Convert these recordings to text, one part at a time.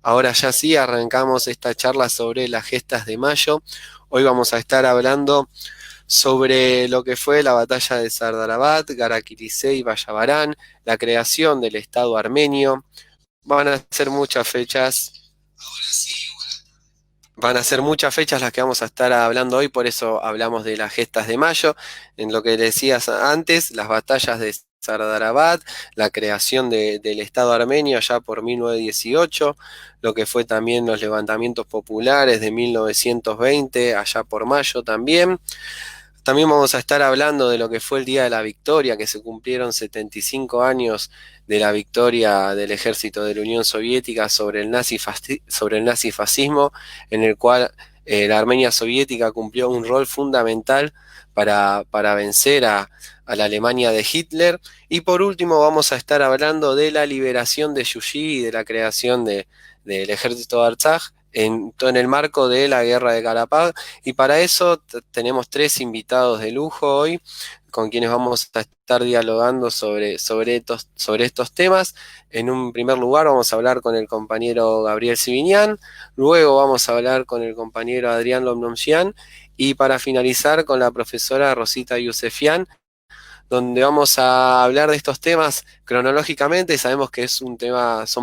Ahora ya sí, arrancamos esta charla sobre las gestas de mayo. Hoy vamos a estar hablando sobre lo que fue la batalla de Sardarabad, Gara-Kilisé y Bayavarán, la creación del Estado armenio. Van a ser muchas fechas. Van a ser muchas fechas las que vamos a estar hablando hoy, por eso hablamos de las gestas de mayo. En lo que decías antes, las batallas de Sardarabad, la creación del Estado armenio allá por 1918, lo que fue también los levantamientos populares de 1920, allá por mayo también. También vamos a estar hablando de lo que fue el Día de la Victoria, que se cumplieron 75 años de la victoria del ejército de la Unión Soviética sobre el nazifascismo, en el cual la Armenia soviética cumplió un rol fundamental para vencer a la Alemania de Hitler. Y por último vamos a estar hablando de la liberación de Yuyi y de la creación del ejército de Artsaj en el marco de la guerra de Karabaj. Y para eso tenemos tres invitados de lujo hoy, con quienes vamos a estar dialogando sobre estos temas. En un primer lugar vamos a hablar con el compañero Gabriel Sivinian, luego vamos a hablar con el compañero Adrián Lomnomsian, y para finalizar con la profesora Rosita Yusefian, donde vamos a hablar de estos temas cronológicamente. Sabemos que son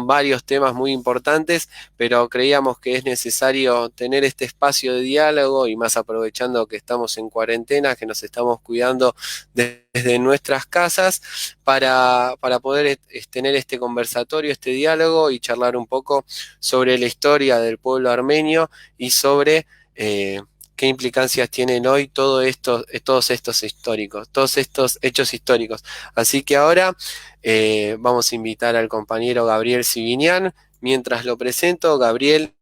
varios temas muy importantes, pero creíamos que es necesario tener este espacio de diálogo, y más aprovechando que estamos en cuarentena, que nos estamos cuidando desde nuestras casas, para poder tener este conversatorio, este diálogo, y charlar un poco sobre la historia del pueblo armenio y sobre qué implicancias tienen hoy todos estos hechos históricos. Así que ahora vamos a invitar al compañero Gabriel Sivinian. Mientras lo presento, Gabriel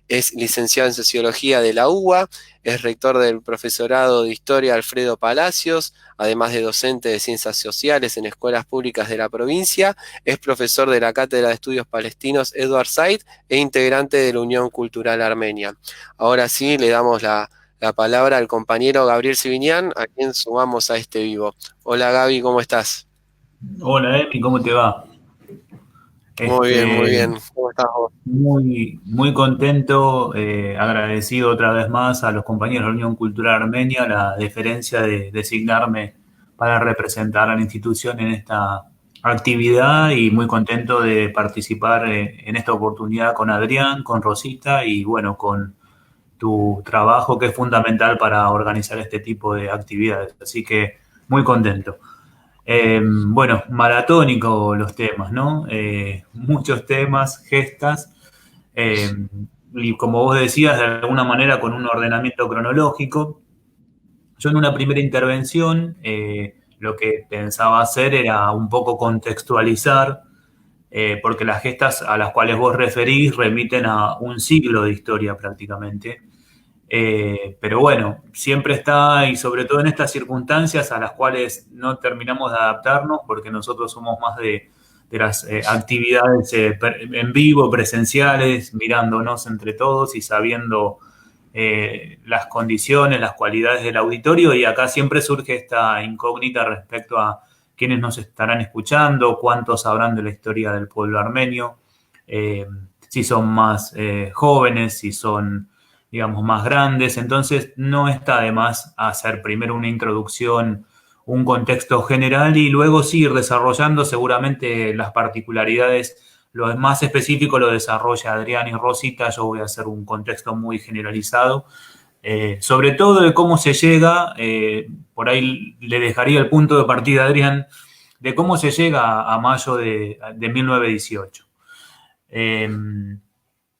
es licenciado en Sociología de la UBA, es rector del Profesorado de Historia Alfredo Palacios, además de docente de Ciencias Sociales en escuelas públicas de la provincia, es profesor de la Cátedra de Estudios Palestinos Edward Said e integrante de la Unión Cultural Armenia. Ahora sí, le damos la palabra al compañero Gabriel Sivinian, a quien sumamos a este vivo. Hola Gaby, ¿cómo estás? Hola, Emi, ¿cómo te va? Muy bien, muy Este, bien. ¿Cómo estás vos? muy contento, agradecido otra vez más a los compañeros de la Unión Cultural Armenia la deferencia de designarme para representar a la institución en esta actividad y muy contento de participar en esta oportunidad con Adrián, con Rosita y bueno, con tu trabajo que es fundamental para organizar este tipo de actividades. Así que muy contento. Bueno, maratónico los temas, ¿no? Muchos temas, gestas, eh, y como vos decías, de alguna manera con un ordenamiento cronológico. Yo en una primera intervención lo que pensaba hacer era un poco contextualizar, porque las gestas a las cuales vos referís remiten a un siglo de historia prácticamente. Pero bueno, siempre está, y sobre todo en estas circunstancias a las cuales no terminamos de adaptarnos, porque nosotros somos más de las actividades en vivo, presenciales, mirándonos entre todos y sabiendo las condiciones, las cualidades del auditorio, y acá siempre surge esta incógnita respecto a quiénes nos estarán escuchando, cuántos sabrán de la historia del pueblo armenio, si son más jóvenes, si son digamos, más grandes. Entonces, no está de más hacer primero una introducción, un contexto general y luego sí ir desarrollando seguramente las particularidades. Lo más específico lo desarrolla Adrián y Rosita. Yo voy a hacer un contexto muy generalizado. Sobre todo de cómo se llega, por ahí le dejaría el punto de partida a Adrián, de cómo se llega a mayo de 1918. Eh,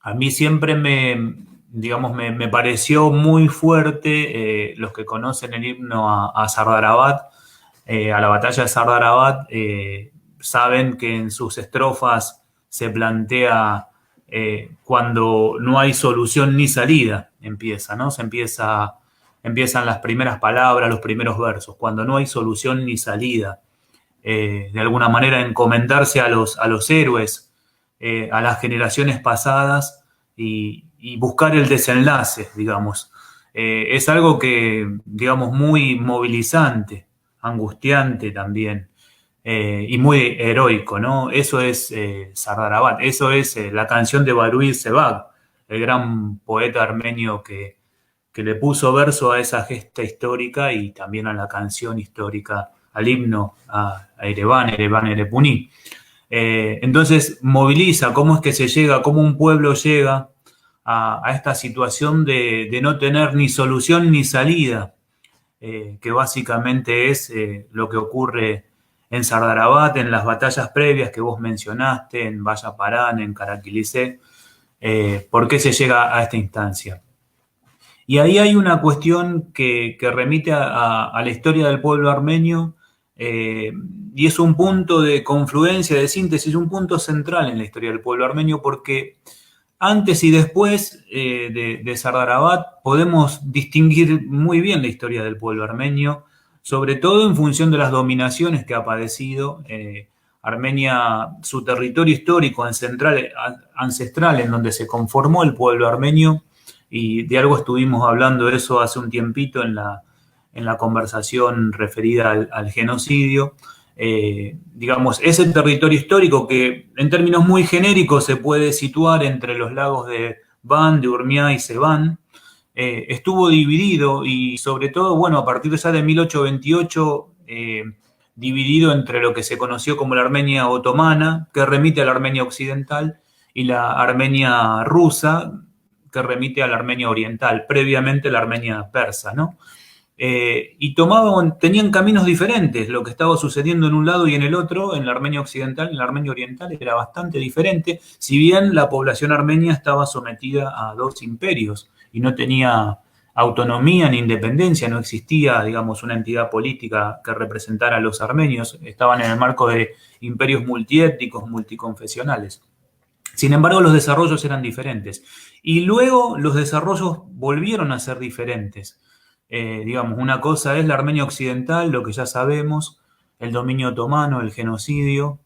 a mí siempre digamos, me pareció muy fuerte, los que conocen el himno a Sardarabad, a la batalla de Sardarabad, saben que en sus estrofas se plantea cuando no hay solución ni salida, empieza, ¿no? Empiezan las primeras palabras, los primeros versos, cuando no hay solución ni salida. De alguna manera encomendarse a los héroes, a las generaciones pasadas y buscar el desenlace, digamos. Es algo que, digamos, muy movilizante, angustiante también. y muy heroico, ¿no? Eso es Sardarabat, eso es la canción de Baruir Sebag, el gran poeta armenio que le puso verso a esa gesta histórica y también a la canción histórica, al himno a Ereván, Ereván Erepuni. Entonces moviliza cómo es que se llega, cómo un pueblo llega a esta situación de no tener ni solución ni salida, que básicamente es lo que ocurre en Sardarabat, en las batallas previas que vos mencionaste, en Vallaparán, en Karakilisé. ¿Por qué se llega a esta instancia? Y ahí hay una cuestión que remite a la historia del pueblo armenio, y es un punto de confluencia, de síntesis, un punto central en la historia del pueblo armenio, porque antes y después de Sardarabat podemos distinguir muy bien la historia del pueblo armenio, sobre todo en función de las dominaciones que ha padecido. Armenia, su territorio histórico ancestral, en donde se conformó el pueblo armenio, y de algo estuvimos hablando eso hace un tiempito en la conversación referida al genocidio. Digamos, ese territorio histórico que en términos muy genéricos se puede situar entre los lagos de Van, de Urmia y Sevan, estuvo dividido y sobre todo, bueno, a partir ya de 1828, dividido entre lo que se conoció como la Armenia otomana, que remite a la Armenia occidental, y la Armenia rusa, que remite a la Armenia oriental, previamente la Armenia persa, ¿no? Y tenían caminos diferentes. Lo que estaba sucediendo en un lado y en el otro, en la Armenia occidental y en la Armenia oriental, era bastante diferente, si bien la población armenia estaba sometida a dos imperios y no tenía autonomía ni independencia, no existía, digamos, una entidad política que representara a los armenios, estaban en el marco de imperios multiétnicos, multiconfesionales. Sin embargo, los desarrollos eran diferentes. Y luego los desarrollos volvieron a ser diferentes. Digamos, una cosa es la Armenia occidental, lo que ya sabemos, el dominio otomano, el genocidio,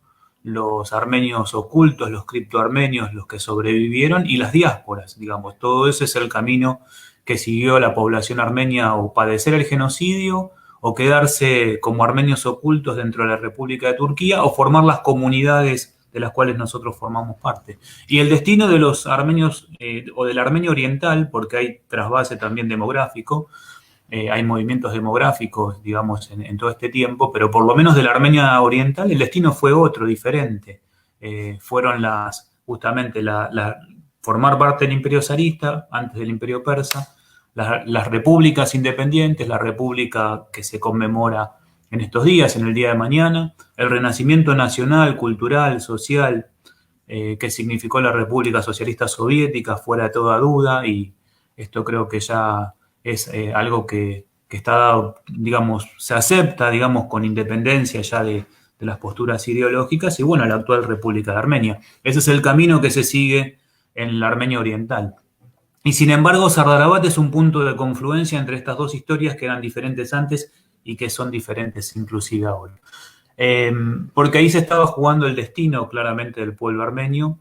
los armenios ocultos, los criptoarmenios, los que sobrevivieron, y las diásporas, digamos, todo ese es el camino que siguió la población armenia, o padecer el genocidio, o quedarse como armenios ocultos dentro de la República de Turquía, o formar las comunidades de las cuales nosotros formamos parte. Y el destino de los armenios, o del Armenio oriental, porque hay trasvase también demográfico, hay movimientos demográficos, digamos, en todo este tiempo, pero por lo menos de la Armenia oriental el destino fue otro, diferente. Fueron justamente formar parte del imperio zarista, antes del imperio persa, las repúblicas independientes, la república que se conmemora en estos días, en el día de mañana, el renacimiento nacional, cultural, social, que significó la República Socialista Soviética, fuera de toda duda, y esto creo que ya es algo que está, digamos, se acepta, digamos, con independencia ya de las posturas ideológicas, y bueno, la actual República de Armenia. Ese es el camino que se sigue en la Armenia oriental. Y sin embargo, Sardarabat es un punto de confluencia entre estas dos historias que eran diferentes antes y que son diferentes inclusive ahora. Porque ahí se estaba jugando el destino claramente del pueblo armenio,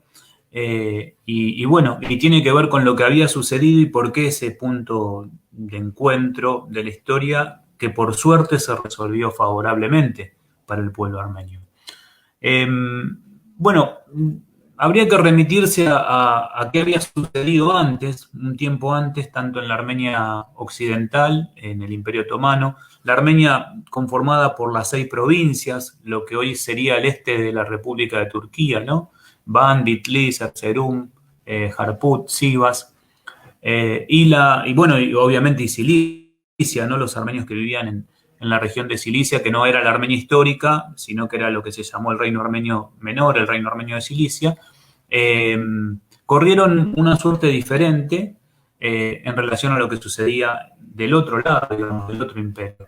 y bueno, y tiene que ver con lo que había sucedido y por qué ese punto de encuentro de la historia, que por suerte se resolvió favorablemente para el pueblo armenio. Bueno, habría que remitirse a qué había sucedido antes, un tiempo antes, tanto en la Armenia occidental, en el Imperio Otomano, la Armenia conformada por las 6 provincias, lo que hoy sería el este de la República de Turquía, ¿no? Van, Bitlis, Erzurum, Harput, Sivas, y bueno, y obviamente y Cilicia, ¿no? Los armenios que vivían en la región de Cilicia, que no era la Armenia histórica, sino que era lo que se llamó el Reino Armenio Menor, el Reino Armenio de Cilicia, corrieron una suerte diferente en relación a lo que sucedía del otro lado, digamos, del otro imperio.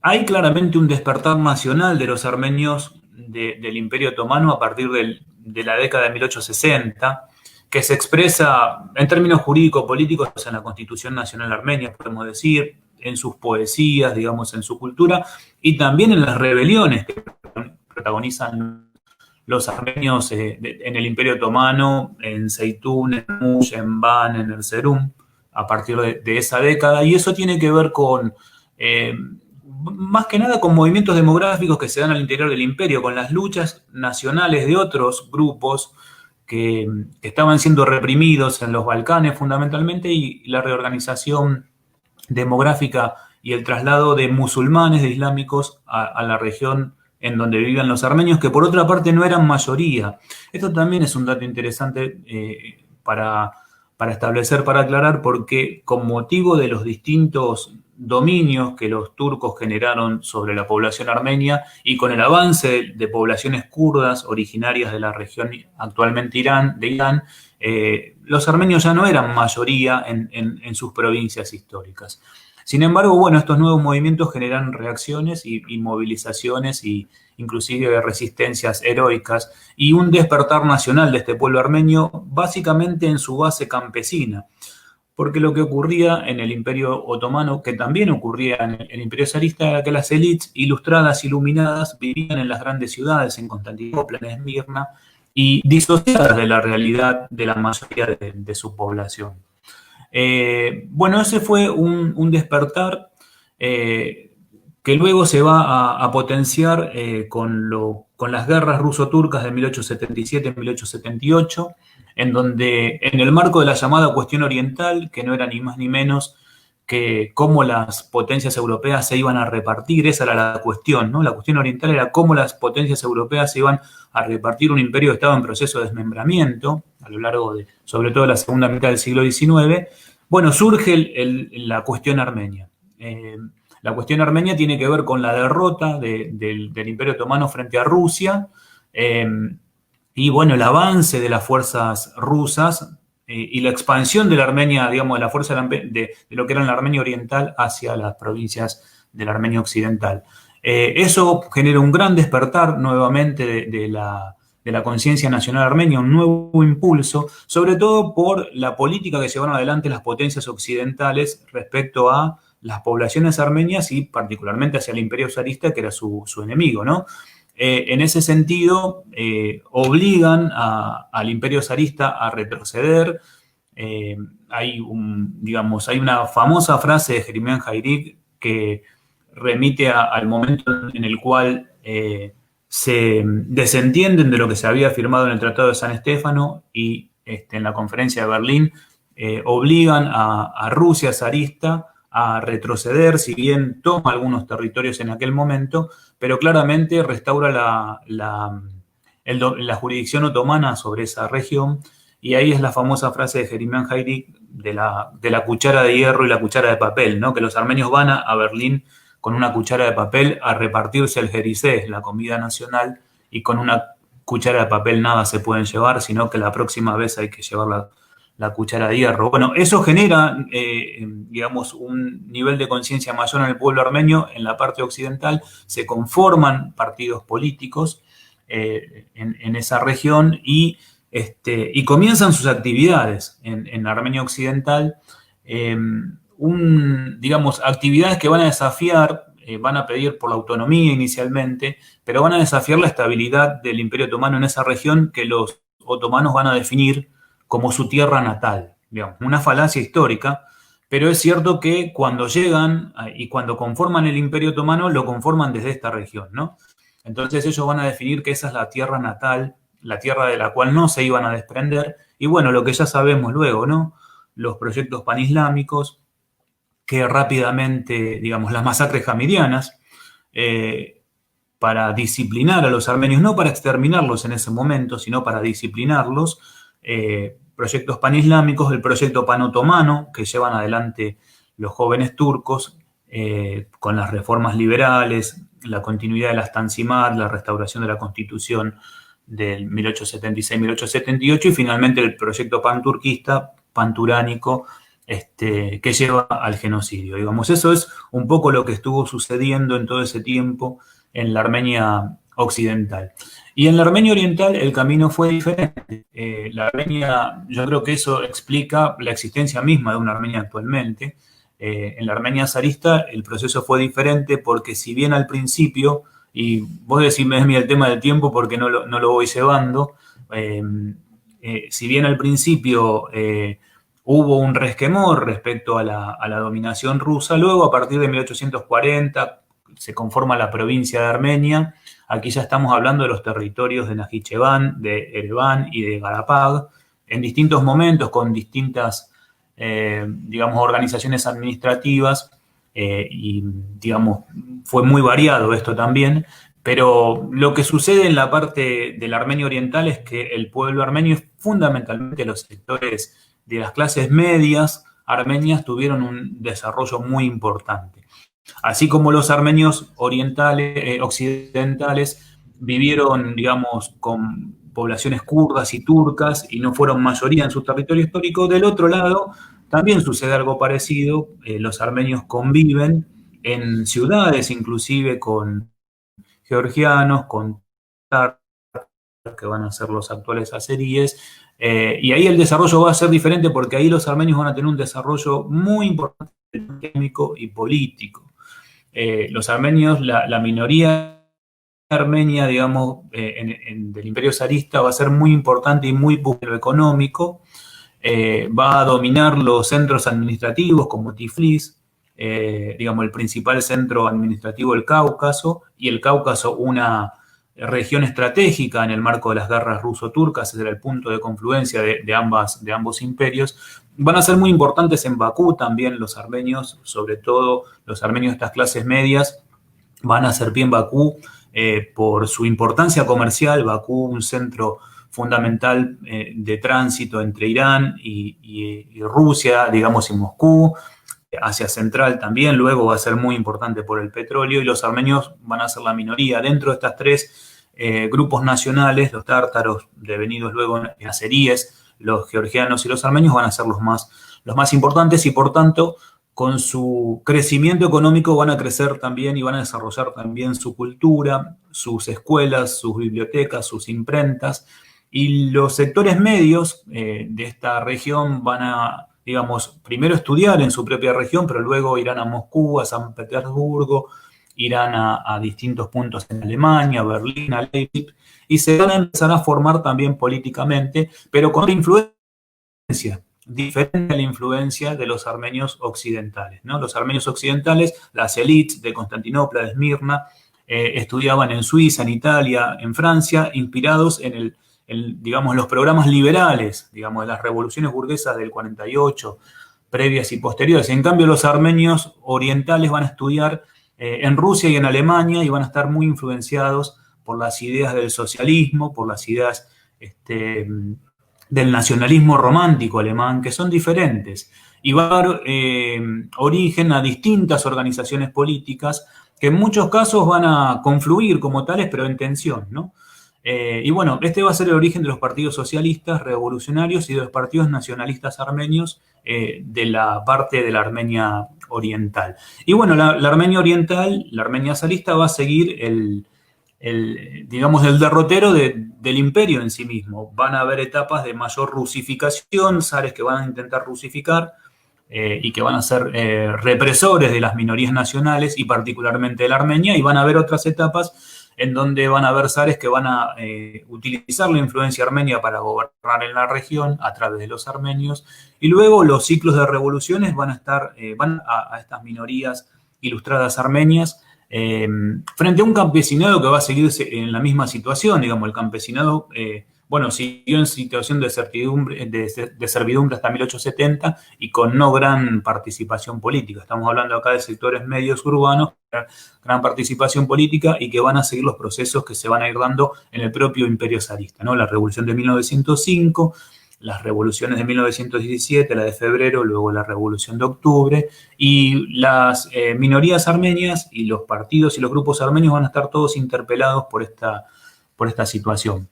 Hay claramente un despertar nacional de los armenios del Imperio Otomano a partir de la década de 1860, que se expresa en términos jurídico-políticos en la Constitución Nacional Armenia, podemos decir, en sus poesías, digamos, en su cultura, y también en las rebeliones que protagonizan los armenios en el Imperio Otomano, en Zeytún, en Mush, en Van, en Erzurum, a partir de esa década. Y eso tiene que ver con más que nada con movimientos demográficos que se dan al interior del imperio, con las luchas nacionales de otros grupos que estaban siendo reprimidos en los Balcanes fundamentalmente, y la reorganización demográfica y el traslado de musulmanes, de islámicos, a la región en donde vivían los armenios, que por otra parte no eran mayoría. Esto también es un dato interesante para establecer, para aclarar, porque con motivo de los distintos dominios que los turcos generaron sobre la población armenia y con el avance de poblaciones kurdas originarias de la región actualmente Irán, los armenios ya no eran mayoría en sus provincias históricas. Sin embargo, bueno, estos nuevos movimientos generan reacciones y movilizaciones y inclusive resistencias heroicas y un despertar nacional de este pueblo armenio, básicamente en su base campesina. Porque lo que ocurría en el Imperio Otomano, que también ocurría en el Imperio Zarista, era que las élites ilustradas, iluminadas, vivían en las grandes ciudades, en Constantinopla, en Esmirna, y disociadas de la realidad de la mayoría de su población. Bueno, ese fue un despertar que luego se va a potenciar con las guerras ruso-turcas de 1877-1878, en donde, en el marco de la llamada cuestión oriental, que no era ni más ni menos que cómo las potencias europeas se iban a repartir, esa era la cuestión, ¿no? La cuestión oriental era cómo las potencias europeas se iban a repartir un imperio que estaba en proceso de desmembramiento a lo largo de, sobre todo, la segunda mitad del siglo XIX. Bueno, surge la cuestión armenia. La cuestión armenia tiene que ver con la derrota del Imperio Otomano frente a Rusia, y bueno, el avance de las fuerzas rusas y la expansión de la Armenia, digamos, de la fuerza de lo que era la Armenia oriental hacia las provincias de la Armenia occidental. Eso genera un gran despertar nuevamente de la conciencia nacional armenia, un nuevo impulso, sobre todo por la política que llevaron adelante las potencias occidentales respecto a las poblaciones armenias y particularmente hacia el imperio zarista, que era su enemigo, ¿no? En ese sentido, obligan al imperio zarista a retroceder. Hay una famosa frase de Jeremian Jairik que remite al momento en el cual se desentienden de lo que se había firmado en el Tratado de San Estefano y en la conferencia de Berlín obligan a Rusia zarista a retroceder, si bien toma algunos territorios en aquel momento, pero claramente restaura la jurisdicción otomana sobre esa región, y ahí es la famosa frase de Jeremian Jairik de la cuchara de hierro y la cuchara de papel, ¿no? Que los armenios van a Berlín con una cuchara de papel a repartirse el jericé, la comida nacional, y con una cuchara de papel nada se pueden llevar, sino que la próxima vez hay que llevar la cuchara de hierro. Bueno, eso genera, digamos, un nivel de conciencia mayor en el pueblo armenio. En la parte occidental se conforman partidos políticos en esa región y comienzan sus actividades en Armenia Occidental, digamos, actividades que van a desafiar, van a pedir por la autonomía inicialmente, pero van a desafiar la estabilidad del Imperio Otomano en esa región que los otomanos van a definir como su tierra natal, digamos, una falacia histórica, pero es cierto que cuando llegan y cuando conforman el Imperio Otomano, lo conforman desde esta región, ¿no? Entonces ellos van a definir que esa es la tierra natal, la tierra de la cual no se iban a desprender, y bueno, lo que ya sabemos luego, ¿no? Los proyectos panislámicos, que rápidamente, digamos, las masacres hamidianas, para disciplinar a los armenios, no para exterminarlos en ese momento, sino para disciplinarlos, proyectos panislámicos, el proyecto panotomano que llevan adelante los jóvenes turcos con las reformas liberales, la continuidad de las Tanzimat, la restauración de la Constitución del 1876-1878 y finalmente el proyecto panturquista, panturánico, que lleva al genocidio. Digamos, eso es un poco lo que estuvo sucediendo en todo ese tiempo en la Armenia occidental. Y en la Armenia oriental el camino fue diferente. La Armenia, yo creo que eso explica la existencia misma de una Armenia actualmente. En la Armenia zarista el proceso fue diferente porque si bien al principio, y vos decime el tema del tiempo porque no lo voy cebando, si bien al principio hubo un resquemor respecto a la dominación rusa, luego a partir de 1840, se conforma la provincia de Armenia. Aquí ya estamos hablando de los territorios de Najicheván, de Ereván y de Garapag, en distintos momentos, con distintas, digamos, organizaciones administrativas, y, digamos, fue muy variado esto también, pero lo que sucede en la parte de la Armenia Oriental es que el pueblo armenio, fundamentalmente los sectores de las clases medias armenias, tuvieron un desarrollo muy importante. Así como los armenios orientales, occidentales vivieron, digamos, con poblaciones kurdas y turcas y no fueron mayoría en su territorio histórico, del otro lado también sucede algo parecido. Los armenios conviven en ciudades, inclusive con georgianos, con tártaros, que van a ser los actuales azeríes, y ahí el desarrollo va a ser diferente porque ahí los armenios van a tener un desarrollo muy importante económico y político. Los armenios, la minoría armenia, digamos, del imperio zarista va a ser muy importante y muy económico. Va a dominar los centros administrativos como Tiflis, digamos, el principal centro administrativo del Cáucaso, y el Cáucaso una región estratégica en el marco de las guerras ruso-turcas, ese era el punto de confluencia de ambos imperios. Van a ser muy importantes en Bakú también los armenios, sobre todo los armenios de estas clases medias, van a hacer pie en Bakú por su importancia comercial. Bakú, un centro fundamental de tránsito entre Irán y Rusia, digamos, y Moscú. Asia Central también, luego va a ser muy importante por el petróleo, y los armenios van a ser la minoría. Dentro de estas tres grupos nacionales, los tártaros, devenidos luego en azeríes, los georgianos y los armenios van a ser los más importantes, y por tanto, con su crecimiento económico van a crecer también y van a desarrollar también su cultura, sus escuelas, sus bibliotecas, sus imprentas, y los sectores medios de esta región van a, digamos, primero estudiar en su propia región, pero luego irán a Moscú, a San Petersburgo, irán a distintos puntos en Alemania, a Berlín, a Leipzig, y se van a empezar a formar también políticamente, pero con otra influencia, diferente a la influencia de los armenios occidentales, ¿no? Los armenios occidentales, las élites de Constantinopla, de Esmirna, estudiaban en Suiza, en Italia, en Francia, inspirados en digamos, los programas liberales, digamos, de las revoluciones burguesas del 48, previas y posteriores. En cambio, los armenios orientales van a estudiar en Rusia y en Alemania, y van a estar muy influenciados por las ideas del socialismo, por las ideas del nacionalismo romántico alemán, que son diferentes, y va a dar origen a distintas organizaciones políticas que en muchos casos van a confluir como tales, pero en tensión, ¿no? Y bueno, este va a ser el origen de los partidos socialistas, revolucionarios y de los partidos nacionalistas armenios de la parte de la Armenia oriental. Y bueno, la Armenia oriental, la Armenia zarista, va a seguir digamos, el derrotero del imperio en sí mismo. Van a haber etapas de mayor rusificación, zares que van a intentar rusificar y que van a ser represores de las minorías nacionales y particularmente de la Armenia, y van a haber otras etapas en donde van a haber zares que van a utilizar la influencia armenia para gobernar en la región a través de los armenios, y luego los ciclos de revoluciones van a estas minorías ilustradas armenias frente a un campesinado que va a seguir en la misma situación. Digamos, el campesinado, bueno, siguió en situación de servidumbre hasta 1870 y con no gran participación política. Estamos hablando acá de sectores medios urbanos, gran participación política, y que van a seguir los procesos que se van a ir dando en el propio imperio zarista, ¿no? La revolución de 1905, las revoluciones de 1917, la de febrero, luego la revolución de octubre, y las minorías armenias y los partidos y los grupos armenios van a estar todos interpelados por esta situación.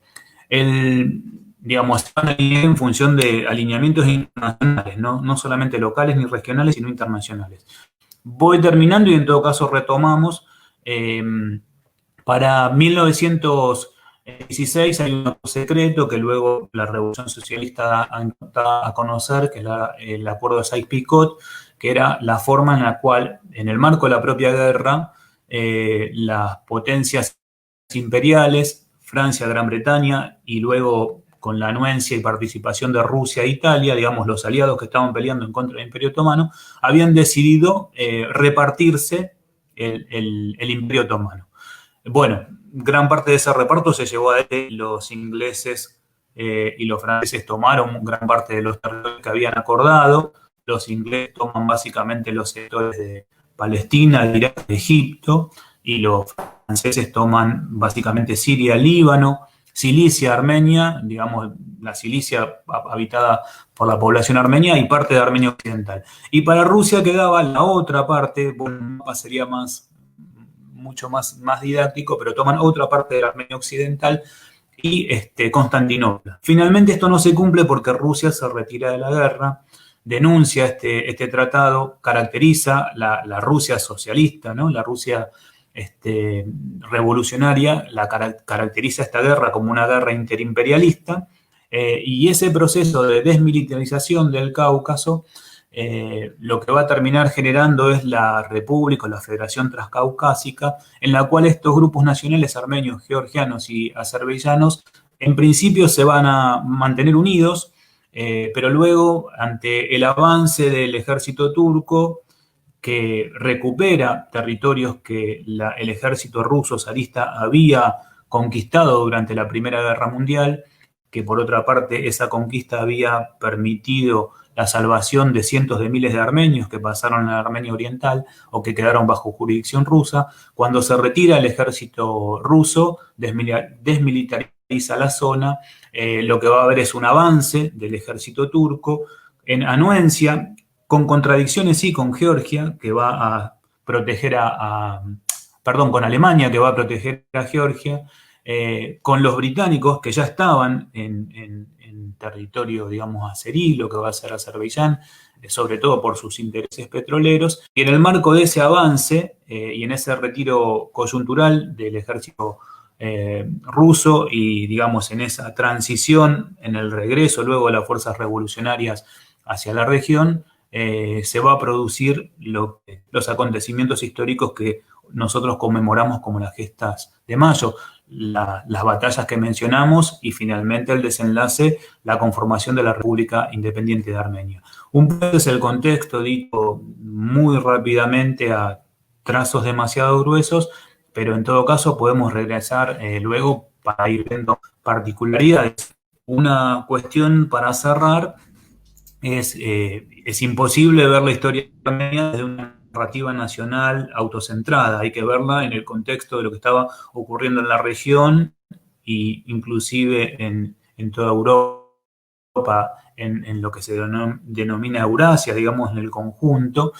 Digamos, están en función de alineamientos internacionales, no solamente locales ni regionales, sino internacionales. Voy terminando y en todo caso retomamos. Para 1916 hay un acuerdo secreto que luego la Revolución Socialista da a conocer, que es el acuerdo de Sykes-Picot, que era la forma en la cual, en el marco de la propia guerra, las potencias imperiales, Francia, Gran Bretaña, y luego con la anuencia y participación de Rusia e Italia, digamos, los aliados que estaban peleando en contra del Imperio Otomano, habían decidido repartirse el Imperio Otomano. Bueno, gran parte de ese reparto se llevó adelante. Los ingleses y los franceses tomaron gran parte de los territorios que habían acordado. Los ingleses toman básicamente los sectores de Palestina, de Irak, de Egipto, y los franceses toman básicamente Siria, Líbano, Cilicia, Armenia, digamos, la Cilicia habitada por la población armenia y parte de Armenia Occidental. Y para Rusia quedaba la otra parte, bueno, sería mucho más didáctico, pero toman otra parte de la Armenia Occidental y Constantinopla. Finalmente esto no se cumple porque Rusia se retira de la guerra, denuncia este tratado, caracteriza la Rusia socialista, ¿no? La Rusia revolucionaria, caracteriza esta guerra como una guerra interimperialista, y ese proceso de desmilitarización del Cáucaso lo que va a terminar generando es la República o la Federación Transcaucásica, en la cual estos grupos nacionales armenios, georgianos y azerbaiyanos en principio se van a mantener unidos, pero luego, ante el avance del ejército turco, que recupera territorios que el ejército ruso zarista había conquistado durante la Primera Guerra Mundial, que por otra parte esa conquista había permitido la salvación de cientos de miles de armenios que pasaron a la Armenia Oriental o que quedaron bajo jurisdicción rusa. Cuando se retira el ejército ruso, desmilitariza la zona, lo que va a haber es un avance del ejército turco en anuencia, con contradicciones sí con Georgia, que va a proteger perdón, con Alemania, que va a proteger a Georgia, con los británicos, que ya estaban en territorio, digamos, azerí, lo que va a ser Azerbaiyán, sobre todo por sus intereses petroleros, y en el marco de ese avance y en ese retiro coyuntural del ejército ruso y, digamos, en esa transición, en el regreso luego de las fuerzas revolucionarias hacia la región, se va a producir los acontecimientos históricos que nosotros conmemoramos como las gestas de mayo, las batallas que mencionamos y finalmente el desenlace, la conformación de la República Independiente de Armenia. Un poco es el contexto, dicho muy rápidamente a trazos demasiado gruesos, pero en todo caso podemos regresar luego para ir viendo particularidades. Una cuestión para cerrar es imposible ver la historia armenia desde una narrativa nacional autocentrada, hay que verla en el contexto de lo que estaba ocurriendo en la región e inclusive en toda Europa, en lo que se denomina Eurasia, digamos, en el conjunto,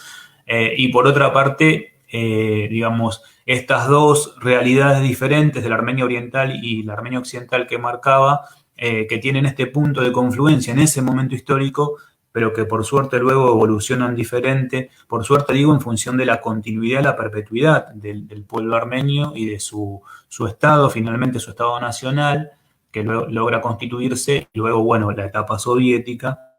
y por otra parte, digamos, estas dos realidades diferentes de la Armenia Oriental y la Armenia Occidental que marcaba, que tienen este punto de confluencia en ese momento histórico, pero que por suerte luego evolucionan diferente, por suerte digo, en función de la continuidad, la perpetuidad del pueblo armenio y de su Estado, finalmente su Estado nacional, que logra constituirse, y luego, bueno, la etapa soviética,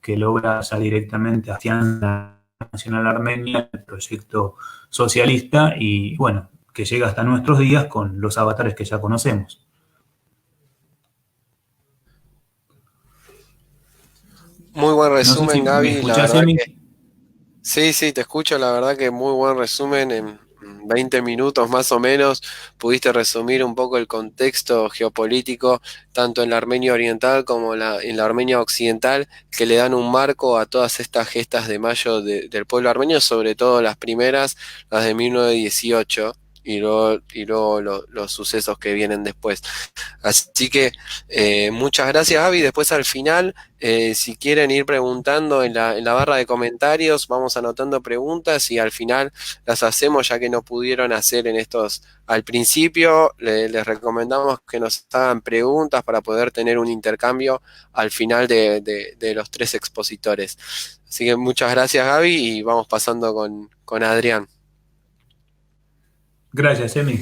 que logra ya directamente afianzar la nacional armenia, el proyecto socialista, y bueno, que llega hasta nuestros días con los avatares que ya conocemos. Muy buen No sé si resumen, me Gaby, la escuchás, verdad Emi. que sí, sí, te escucho, la verdad que muy buen resumen en 20 minutos más o menos. Pudiste resumir un poco el contexto geopolítico, tanto en la Armenia Oriental como en la Armenia Occidental, que le dan un marco a todas estas gestas de mayo del pueblo armenio, sobre todo las primeras, las de 1918. Y luego los sucesos que vienen después. Así que muchas gracias, Gaby. Después al final, si quieren ir preguntando en la barra de comentarios, vamos anotando preguntas y al final las hacemos ya que no pudieron hacer en estos al principio. Les recomendamos que nos hagan preguntas para poder tener un intercambio al final de los tres expositores. Así que muchas gracias, Gaby, y vamos pasando con Adrián. Gracias, Emi.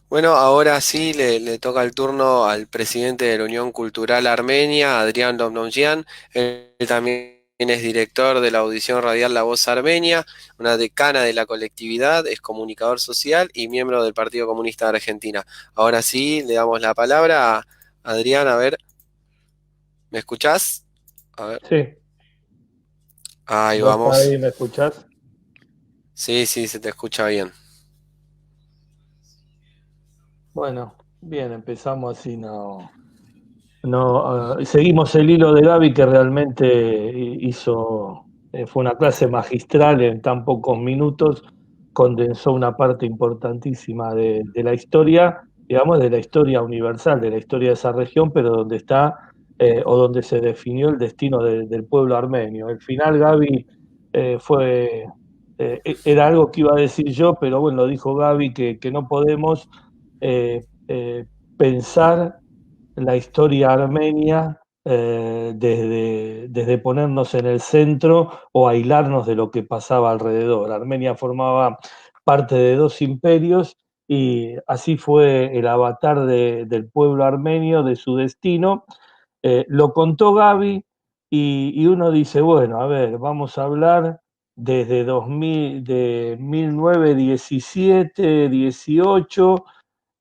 Bueno, ahora sí le toca el turno al presidente de la Unión Cultural Armenia, Adrián Domnonjian. Él también es director de la audición radial La Voz Armenia, una decana de la colectividad, es comunicador social y miembro del Partido Comunista de Argentina. Ahora sí, le damos la palabra a Adrián. A ver, ¿me escuchás? A ver, Sí, ahí ¿vos vamos. ahí me escuchás? Sí, sí, se te escucha bien. Bueno, bien, empezamos así, no. No, seguimos el hilo de Gaby que realmente hizo, fue una clase magistral en tan pocos minutos, condensó una parte importantísima de la historia, digamos, de la historia universal, de la historia de esa región, pero donde está o donde se definió el destino del pueblo armenio. El final, Gaby, fue, era algo que iba a decir yo, pero bueno, lo dijo Gaby, que no podemos pensar la historia armenia desde ponernos en el centro o aislarnos de lo que pasaba alrededor. Armenia formaba parte de dos imperios y así fue el avatar del pueblo armenio, de su destino. Lo contó Gaby y uno dice, bueno, a ver, vamos a hablar desde 2000, de 1917, 18,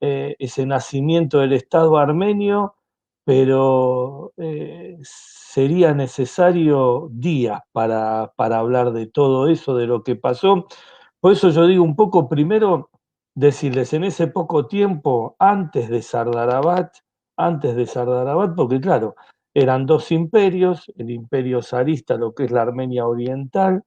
ese nacimiento del Estado armenio, pero sería necesario días para hablar de todo eso, de lo que pasó. Por eso yo digo un poco, primero, decirles en ese poco tiempo, antes de Sardarabat, porque claro, eran dos imperios, el imperio zarista, lo que es la Armenia Oriental,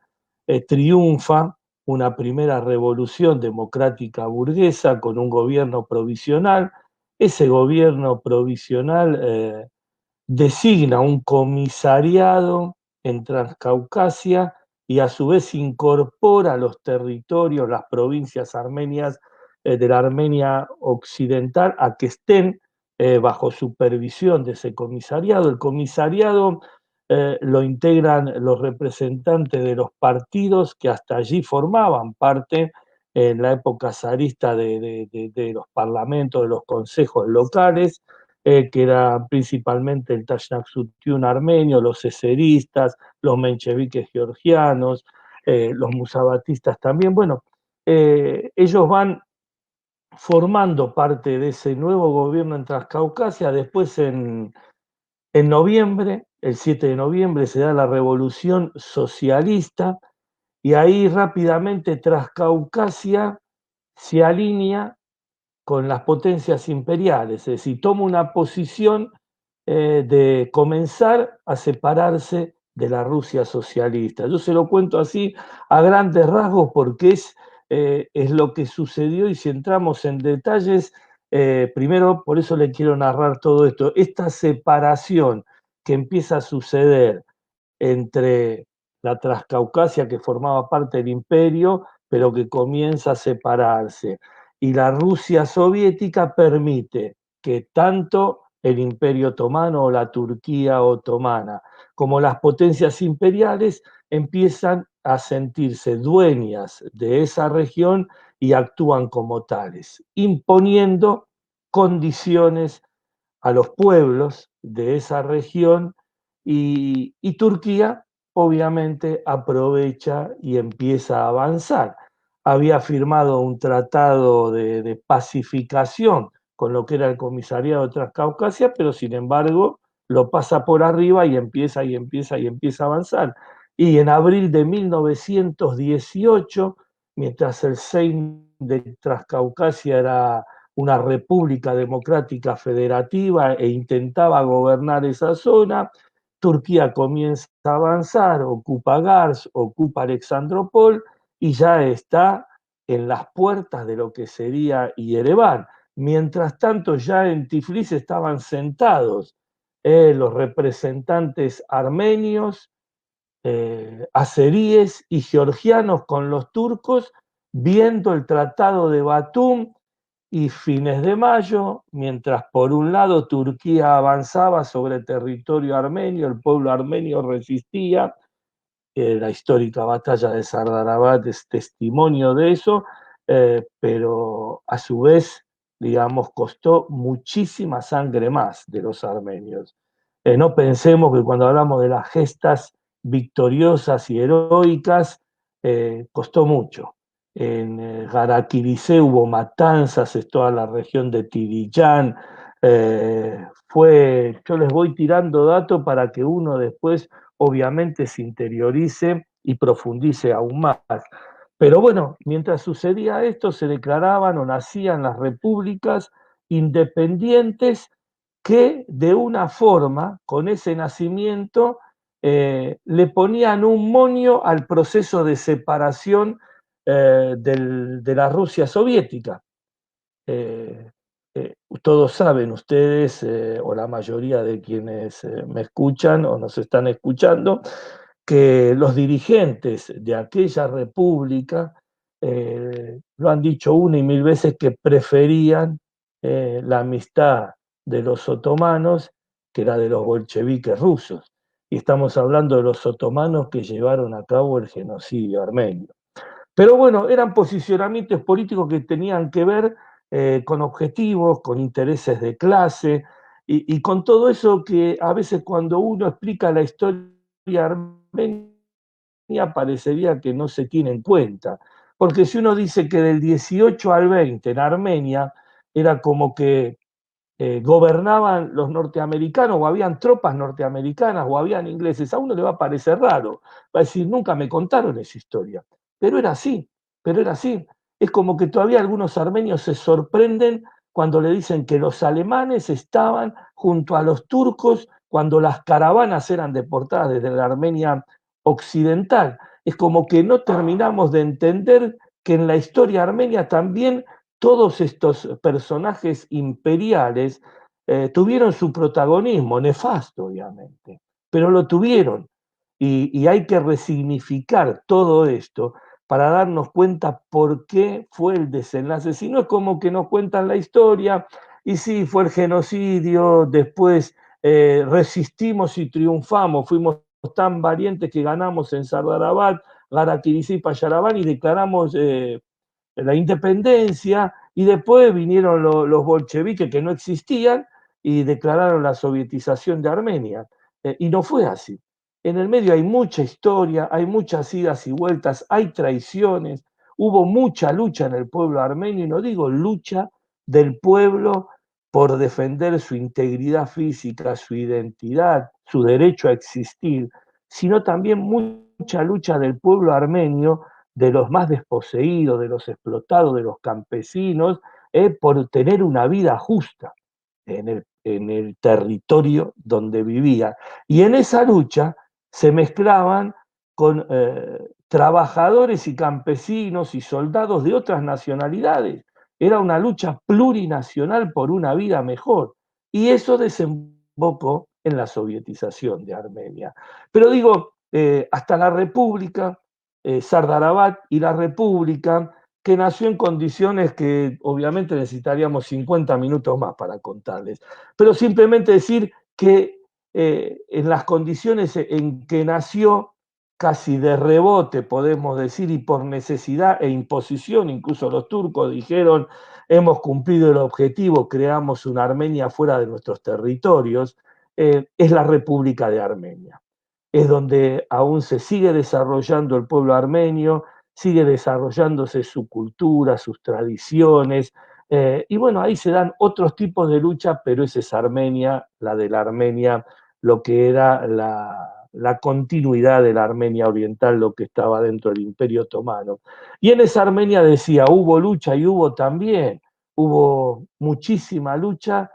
triunfa una primera revolución democrática burguesa con un gobierno provisional. Ese gobierno provisional designa un comisariado en Transcaucasia y a su vez incorpora los territorios, las provincias armenias de la Armenia occidental a que estén bajo supervisión de ese comisariado. El comisariado lo integran los representantes de los partidos que hasta allí formaban parte en la época zarista de los parlamentos, de los consejos locales, que eran principalmente el Tashnaksutyun armenio, los eseristas, los mencheviques georgianos, los musabatistas también. Bueno, ellos van formando parte de ese nuevo gobierno en Transcaucasia. Después, en noviembre, el 7 de noviembre, se da la revolución socialista y ahí rápidamente Transcaucasia se alinea con las potencias imperiales, es decir, toma una posición de comenzar a separarse de la Rusia socialista. Yo se lo cuento así a grandes rasgos porque es lo que sucedió y si entramos en detalles, primero por eso le quiero narrar todo esto, esta separación que empieza a suceder entre la Transcaucasia, que formaba parte del imperio, pero que comienza a separarse. Y la Rusia soviética permite que tanto el imperio otomano o la Turquía otomana como las potencias imperiales empiezan a sentirse dueñas de esa región y actúan como tales, imponiendo condiciones a los pueblos de esa región y Turquía obviamente aprovecha y empieza a avanzar. Había firmado un tratado de pacificación con lo que era el comisariado de Transcaucasia, pero sin embargo lo pasa por arriba y empieza y empieza y empieza a avanzar. Y en abril de 1918, mientras el Sejm de Transcaucasia era una república democrática federativa e intentaba gobernar esa zona, Turquía comienza a avanzar, ocupa Gars, ocupa Alexandropol y ya está en las puertas de lo que sería Yerevan. Mientras tanto, ya en Tiflis estaban sentados los representantes armenios, azeríes y georgianos con los turcos, viendo el Tratado de Batum y fines de mayo, mientras por un lado Turquía avanzaba sobre territorio armenio, el pueblo armenio resistía, la histórica batalla de Sardarabat es testimonio de eso, pero a su vez, digamos, costó muchísima sangre más de los armenios. No pensemos que cuando hablamos de las gestas victoriosas y heroicas, costó mucho. En Garaquilicé hubo matanzas, en toda la región de Tirillán. Yo les voy tirando datos para que uno después obviamente se interiorice y profundice aún más. Pero bueno, mientras sucedía esto, se declaraban o nacían las repúblicas independientes que de una forma, con ese nacimiento, le ponían un moño al proceso de separación de la Rusia soviética. Eh, Todos saben ustedes, o la mayoría de quienes me escuchan o nos están escuchando, que los dirigentes de aquella república lo han dicho una y mil veces que preferían la amistad de los otomanos que la de los bolcheviques rusos. Y estamos hablando de los otomanos que llevaron a cabo el genocidio armenio. Pero bueno, eran posicionamientos políticos que tenían que ver con objetivos, con intereses de clase y con todo eso que a veces cuando uno explica la historia armenia parecería que no se tiene en cuenta. Porque si uno dice que del 18 al 20 en Armenia era como que gobernaban los norteamericanos o habían tropas norteamericanas o habían ingleses, a uno le va a parecer raro, va a decir, nunca me contaron esa historia, pero era así, pero era así. Es como que todavía algunos armenios se sorprenden cuando le dicen que los alemanes estaban junto a los turcos cuando las caravanas eran deportadas desde la Armenia occidental. Es como que no terminamos de entender que en la historia armenia también todos estos personajes imperiales tuvieron su protagonismo, nefasto obviamente, pero lo tuvieron. Y hay que resignificar todo esto para darnos cuenta por qué fue el desenlace. Si no es como que nos cuentan la historia, y sí, fue el genocidio, después resistimos y triunfamos, fuimos tan valientes que ganamos en Sardarabad, Garakirisí y Payarabán y declaramos la independencia, y después vinieron los bolcheviques que no existían y declararon la sovietización de Armenia. Y no fue así. En el medio hay mucha historia, hay muchas idas y vueltas, hay traiciones, hubo mucha lucha en el pueblo armenio, y no digo lucha del pueblo por defender su integridad física, su identidad, su derecho a existir, sino también mucha lucha del pueblo armenio, de los más desposeídos, de los explotados, de los campesinos, por tener una vida justa en el territorio donde vivían. Y en esa lucha se mezclaban con trabajadores y campesinos y soldados de otras nacionalidades. Era una lucha plurinacional por una vida mejor. Y eso desembocó en la sovietización de Armenia. Pero digo, hasta la República, Sardarabad y la República, que nació en condiciones que obviamente necesitaríamos 50 minutos más para contarles, pero simplemente decir que en las condiciones en que nació, casi de rebote podemos decir, y por necesidad e imposición, incluso los turcos dijeron, hemos cumplido el objetivo, creamos una Armenia fuera de nuestros territorios, es la República de Armenia. Es donde aún se sigue desarrollando el pueblo armenio, sigue desarrollándose su cultura, sus tradiciones, y bueno, ahí se dan otros tipos de lucha, pero esa es Armenia, la de la Armenia, lo que era la continuidad de la Armenia oriental, lo que estaba dentro del Imperio Otomano. Y en esa Armenia decía, hubo lucha y hubo muchísima lucha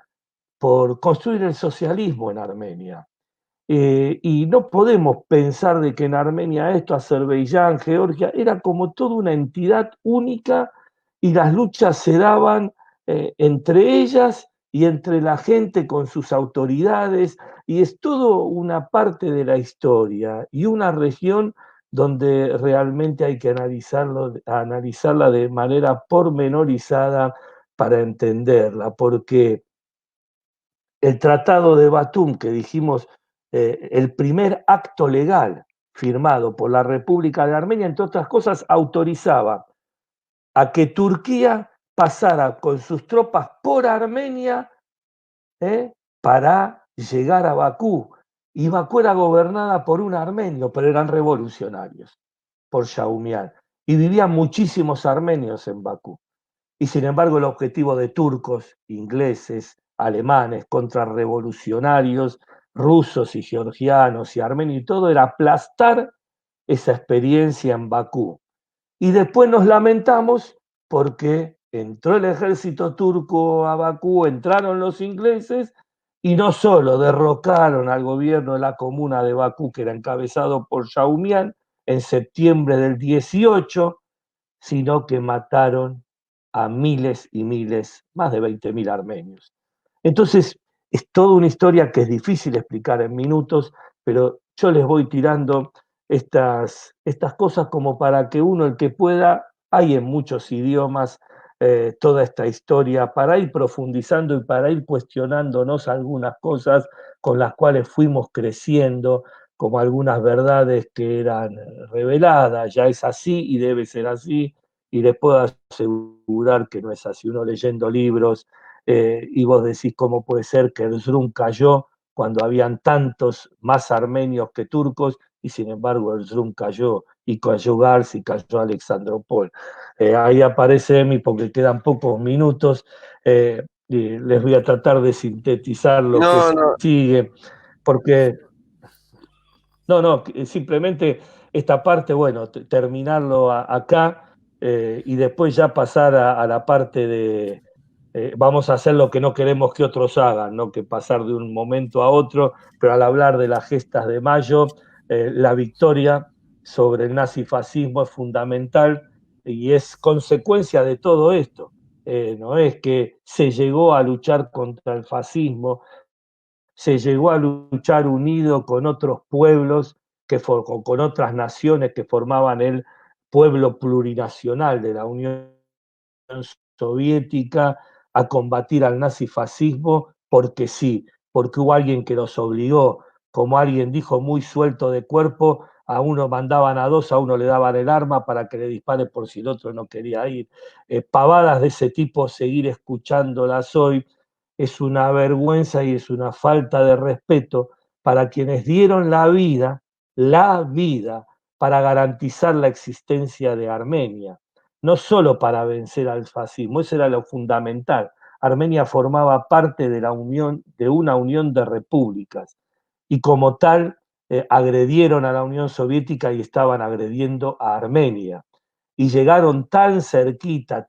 por construir el socialismo en Armenia. Y no podemos pensar de que en Armenia esto, Azerbaiyán, Georgia, era como toda una entidad única y las luchas se daban entre ellas y entre la gente con sus autoridades, y es todo una parte de la historia y una región donde realmente hay que analizarla de manera pormenorizada para entenderla, porque el Tratado de Batún, que dijimos, el primer acto legal firmado por la República de Armenia, entre otras cosas, autorizaba a que Turquía pasara con sus tropas por Armenia para llegar a Bakú. Y Bakú era gobernada por un armenio, pero eran revolucionarios, por Shaumian. Y vivían muchísimos armenios en Bakú. Y sin embargo el objetivo de turcos, ingleses, alemanes, contrarrevolucionarios, rusos y georgianos y armenios y todo era aplastar esa experiencia en Bakú. Y después nos lamentamos porque entró el ejército turco a Bakú, entraron los ingleses y no solo derrocaron al gobierno de la comuna de Bakú, que era encabezado por Shaumian, en septiembre del 18, sino que mataron a miles y miles, más de 20.000 armenios. Entonces, es toda una historia que es difícil explicar en minutos, pero yo les voy tirando estas cosas como para que uno, el que pueda, hay en muchos idiomas toda esta historia, para ir profundizando y para ir cuestionándonos algunas cosas con las cuales fuimos creciendo, como algunas verdades que eran reveladas, ya es así y debe ser así, y les puedo asegurar que no es así. Uno leyendo libros, y vos decís cómo puede ser que Erzurum cayó cuando habían tantos más armenios que turcos, y sin embargo Erzurum cayó, y cayó Gars y cayó Alexandropol. Ahí aparece Emi porque quedan pocos minutos, y les voy a tratar de sintetizar lo que No, no, sigue, porque no, simplemente esta parte, bueno, terminarlo acá, y después ya pasar a la parte de, vamos a hacer lo que no queremos que otros hagan, ¿no? Que pasar de un momento a otro, pero al hablar de las gestas de mayo, la victoria sobre el nazifascismo es fundamental y es consecuencia de todo esto. No es que se llegó a luchar contra el fascismo, se llegó a luchar unido con otros pueblos, con otras naciones que formaban el pueblo plurinacional de la Unión Soviética, a combatir al nazifascismo porque sí, porque hubo alguien que los obligó, como alguien dijo muy suelto de cuerpo, a uno mandaban a dos, a uno le daban el arma para que le dispare por si el otro no quería ir. Pavadas de ese tipo, seguir escuchándolas hoy, es una vergüenza y es una falta de respeto para quienes dieron la vida para garantizar la existencia de Armenia, no solo para vencer al fascismo, eso era lo fundamental. Armenia formaba parte de la unión, de una unión de repúblicas, y como tal agredieron a la Unión Soviética y estaban agrediendo a Armenia. Y llegaron tan cerquita,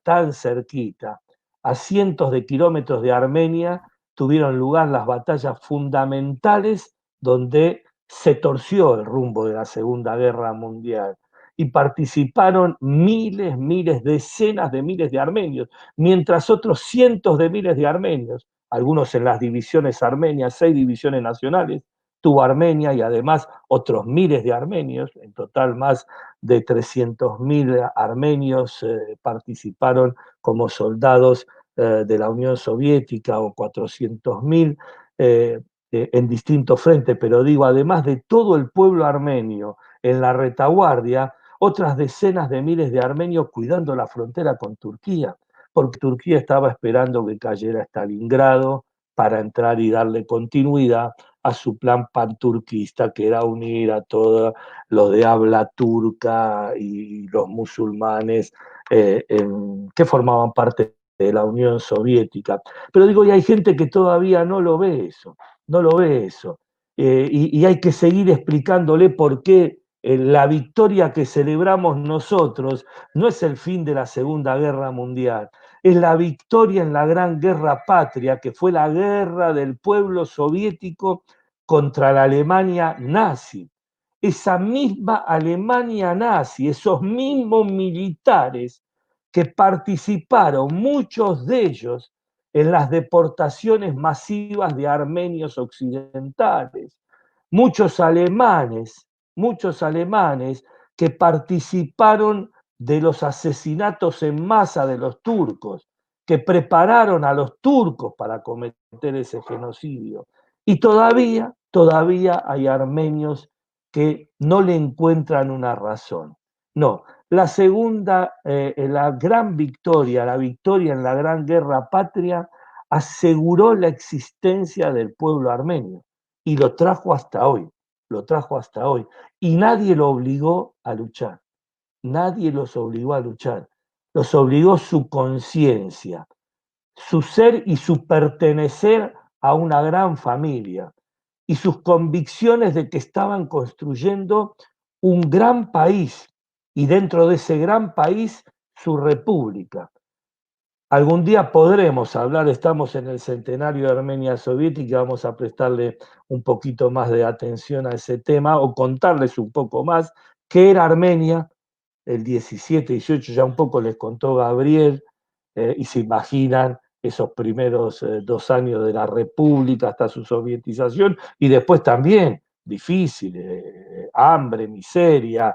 a cientos de kilómetros de Armenia, tuvieron lugar las batallas fundamentales donde se torció el rumbo de la Segunda Guerra Mundial y participaron miles, decenas de miles de armenios, mientras otros cientos de miles de armenios, algunos en las divisiones armenias, 6 divisiones nacionales, tuvo Armenia y además otros miles de armenios, en total más de 300.000 armenios participaron como soldados de la Unión Soviética, o 400.000 en distintos frentes, pero digo, además de todo el pueblo armenio en la retaguardia, otras decenas de miles de armenios cuidando la frontera con Turquía, porque Turquía estaba esperando que cayera Stalingrado para entrar y darle continuidad a su plan panturquista, que era unir a todo lo de habla turca y los musulmanes que formaban parte de la Unión Soviética. Pero digo, y hay gente que todavía no lo ve eso, no lo ve eso. Y hay que seguir explicándole por qué la victoria que celebramos nosotros no es el fin de la Segunda Guerra Mundial, es la victoria en la Gran Guerra Patria, que fue la guerra del pueblo soviético contra la Alemania nazi. Esa misma Alemania nazi, esos mismos militares que participaron, muchos de ellos, en las deportaciones masivas de armenios occidentales, muchos alemanes que participaron de los asesinatos en masa de los turcos, que prepararon a los turcos para cometer ese genocidio. Y todavía hay armenios que no le encuentran una razón. No, la segunda, la gran victoria, la victoria en la Gran Guerra Patria, aseguró la existencia del pueblo armenio y lo trajo hasta hoy, lo trajo hasta hoy. Y nadie lo obligó a luchar, nadie los obligó a luchar, los obligó su conciencia, su ser y su pertenecer a una gran familia y sus convicciones de que estaban construyendo un gran país y dentro de ese gran país su república. Algún día podremos hablar, estamos en el centenario de Armenia Soviética, vamos a prestarle un poquito más de atención a ese tema o contarles un poco más qué era Armenia el 17, 18, ya un poco les contó Gabriel, y se imaginan esos primeros 2 años de la República hasta su sovietización, y después también difícil, hambre, miseria,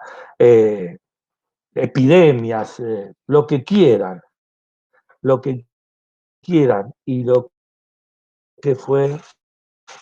epidemias, lo que quieran, y lo que fue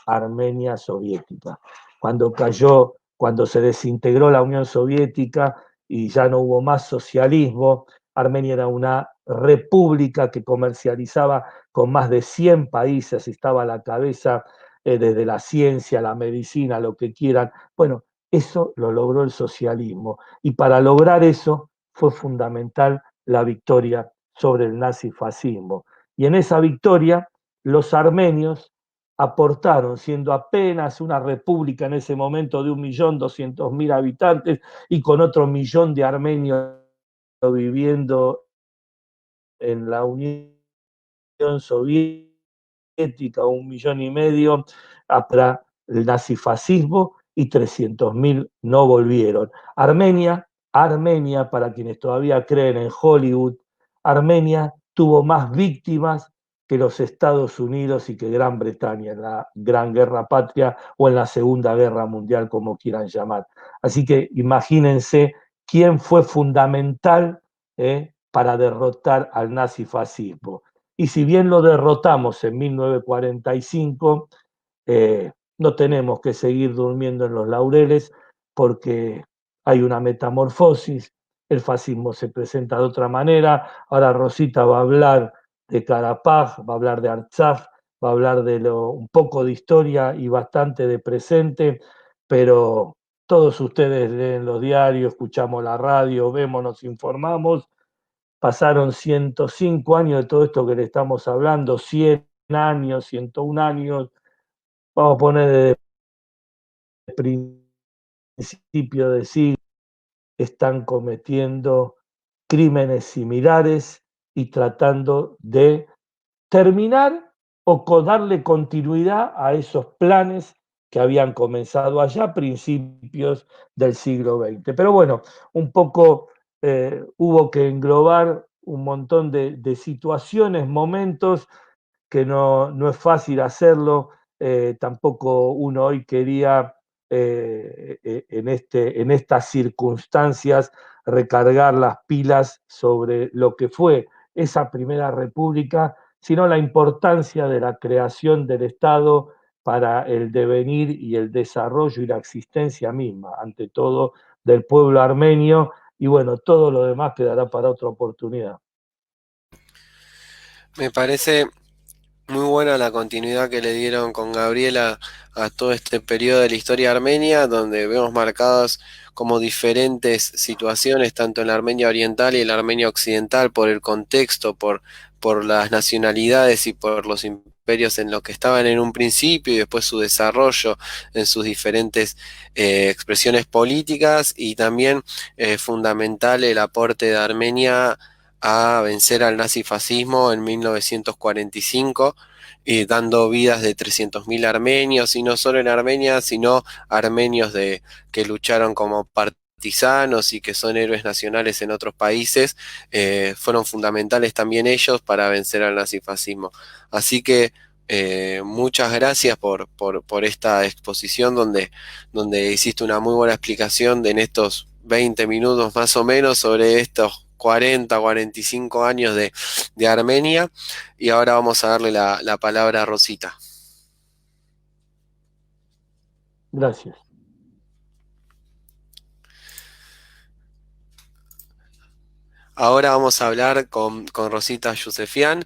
Armenia soviética. Cuando cayó, cuando se desintegró la Unión Soviética y ya no hubo más socialismo, Armenia era una república que comercializaba con más de 100 países, estaba a la cabeza desde la ciencia, la medicina, lo que quieran. Bueno, eso lo logró el socialismo y para lograr eso fue fundamental la victoria sobre el nazifascismo. Y en esa victoria los armenios aportaron, siendo apenas una república en ese momento de 1.200.000 habitantes y con otro millón de armenios viviendo en la Unión Soviética, 1,5 millones, para el nazifascismo y 300.000 no volvieron. Armenia, para quienes todavía creen en Hollywood, Armenia tuvo más víctimas que los Estados Unidos y que Gran Bretaña en la Gran Guerra Patria o en la Segunda Guerra Mundial, como quieran llamar. Así que imagínense quién fue fundamental para derrotar al nazifascismo. Y si bien lo derrotamos en 1945, no tenemos que seguir durmiendo en los laureles porque hay una metamorfosis, el fascismo se presenta de otra manera, ahora Rosita va a hablar de Karabaj, va a hablar de Artsaj, va a hablar de un poco de historia y bastante de presente, pero todos ustedes leen los diarios, escuchamos la radio, vemos, nos informamos. Pasaron 105 años de todo esto que le estamos hablando, 100 años, 101 años, vamos a poner desde el principio de siglo, están cometiendo crímenes similares y tratando de terminar o darle continuidad a esos planes que habían comenzado allá a principios del siglo XX. Pero bueno, un poco hubo que englobar un montón de situaciones, momentos que no es fácil hacerlo, tampoco uno hoy quería en estas circunstancias recargar las pilas sobre lo que fue esa primera república, sino la importancia de la creación del Estado para el devenir y el desarrollo y la existencia misma, ante todo, del pueblo armenio, y bueno, todo lo demás quedará para otra oportunidad. Me parece muy buena la continuidad que le dieron con Gabriela a todo este periodo de la historia armenia, donde vemos marcadas como diferentes situaciones, tanto en la Armenia oriental y en la Armenia occidental, por el contexto, por las nacionalidades y por los imperios en los que estaban en un principio y después su desarrollo en sus diferentes expresiones políticas, y también fundamental el aporte de Armenia a vencer al nazifascismo en 1945, dando vidas de 300.000 armenios, y no solo en Armenia, sino armenios que lucharon como partisanos y que son héroes nacionales en otros países. Fueron fundamentales también ellos para vencer al nazifascismo. Así que muchas gracias por esta exposición donde hiciste una muy buena explicación en estos 20 minutos más o menos sobre estos 45 años de Armenia. Y ahora vamos a darle la palabra a Rosita. Gracias. Ahora vamos a hablar con Rosita Yusefian.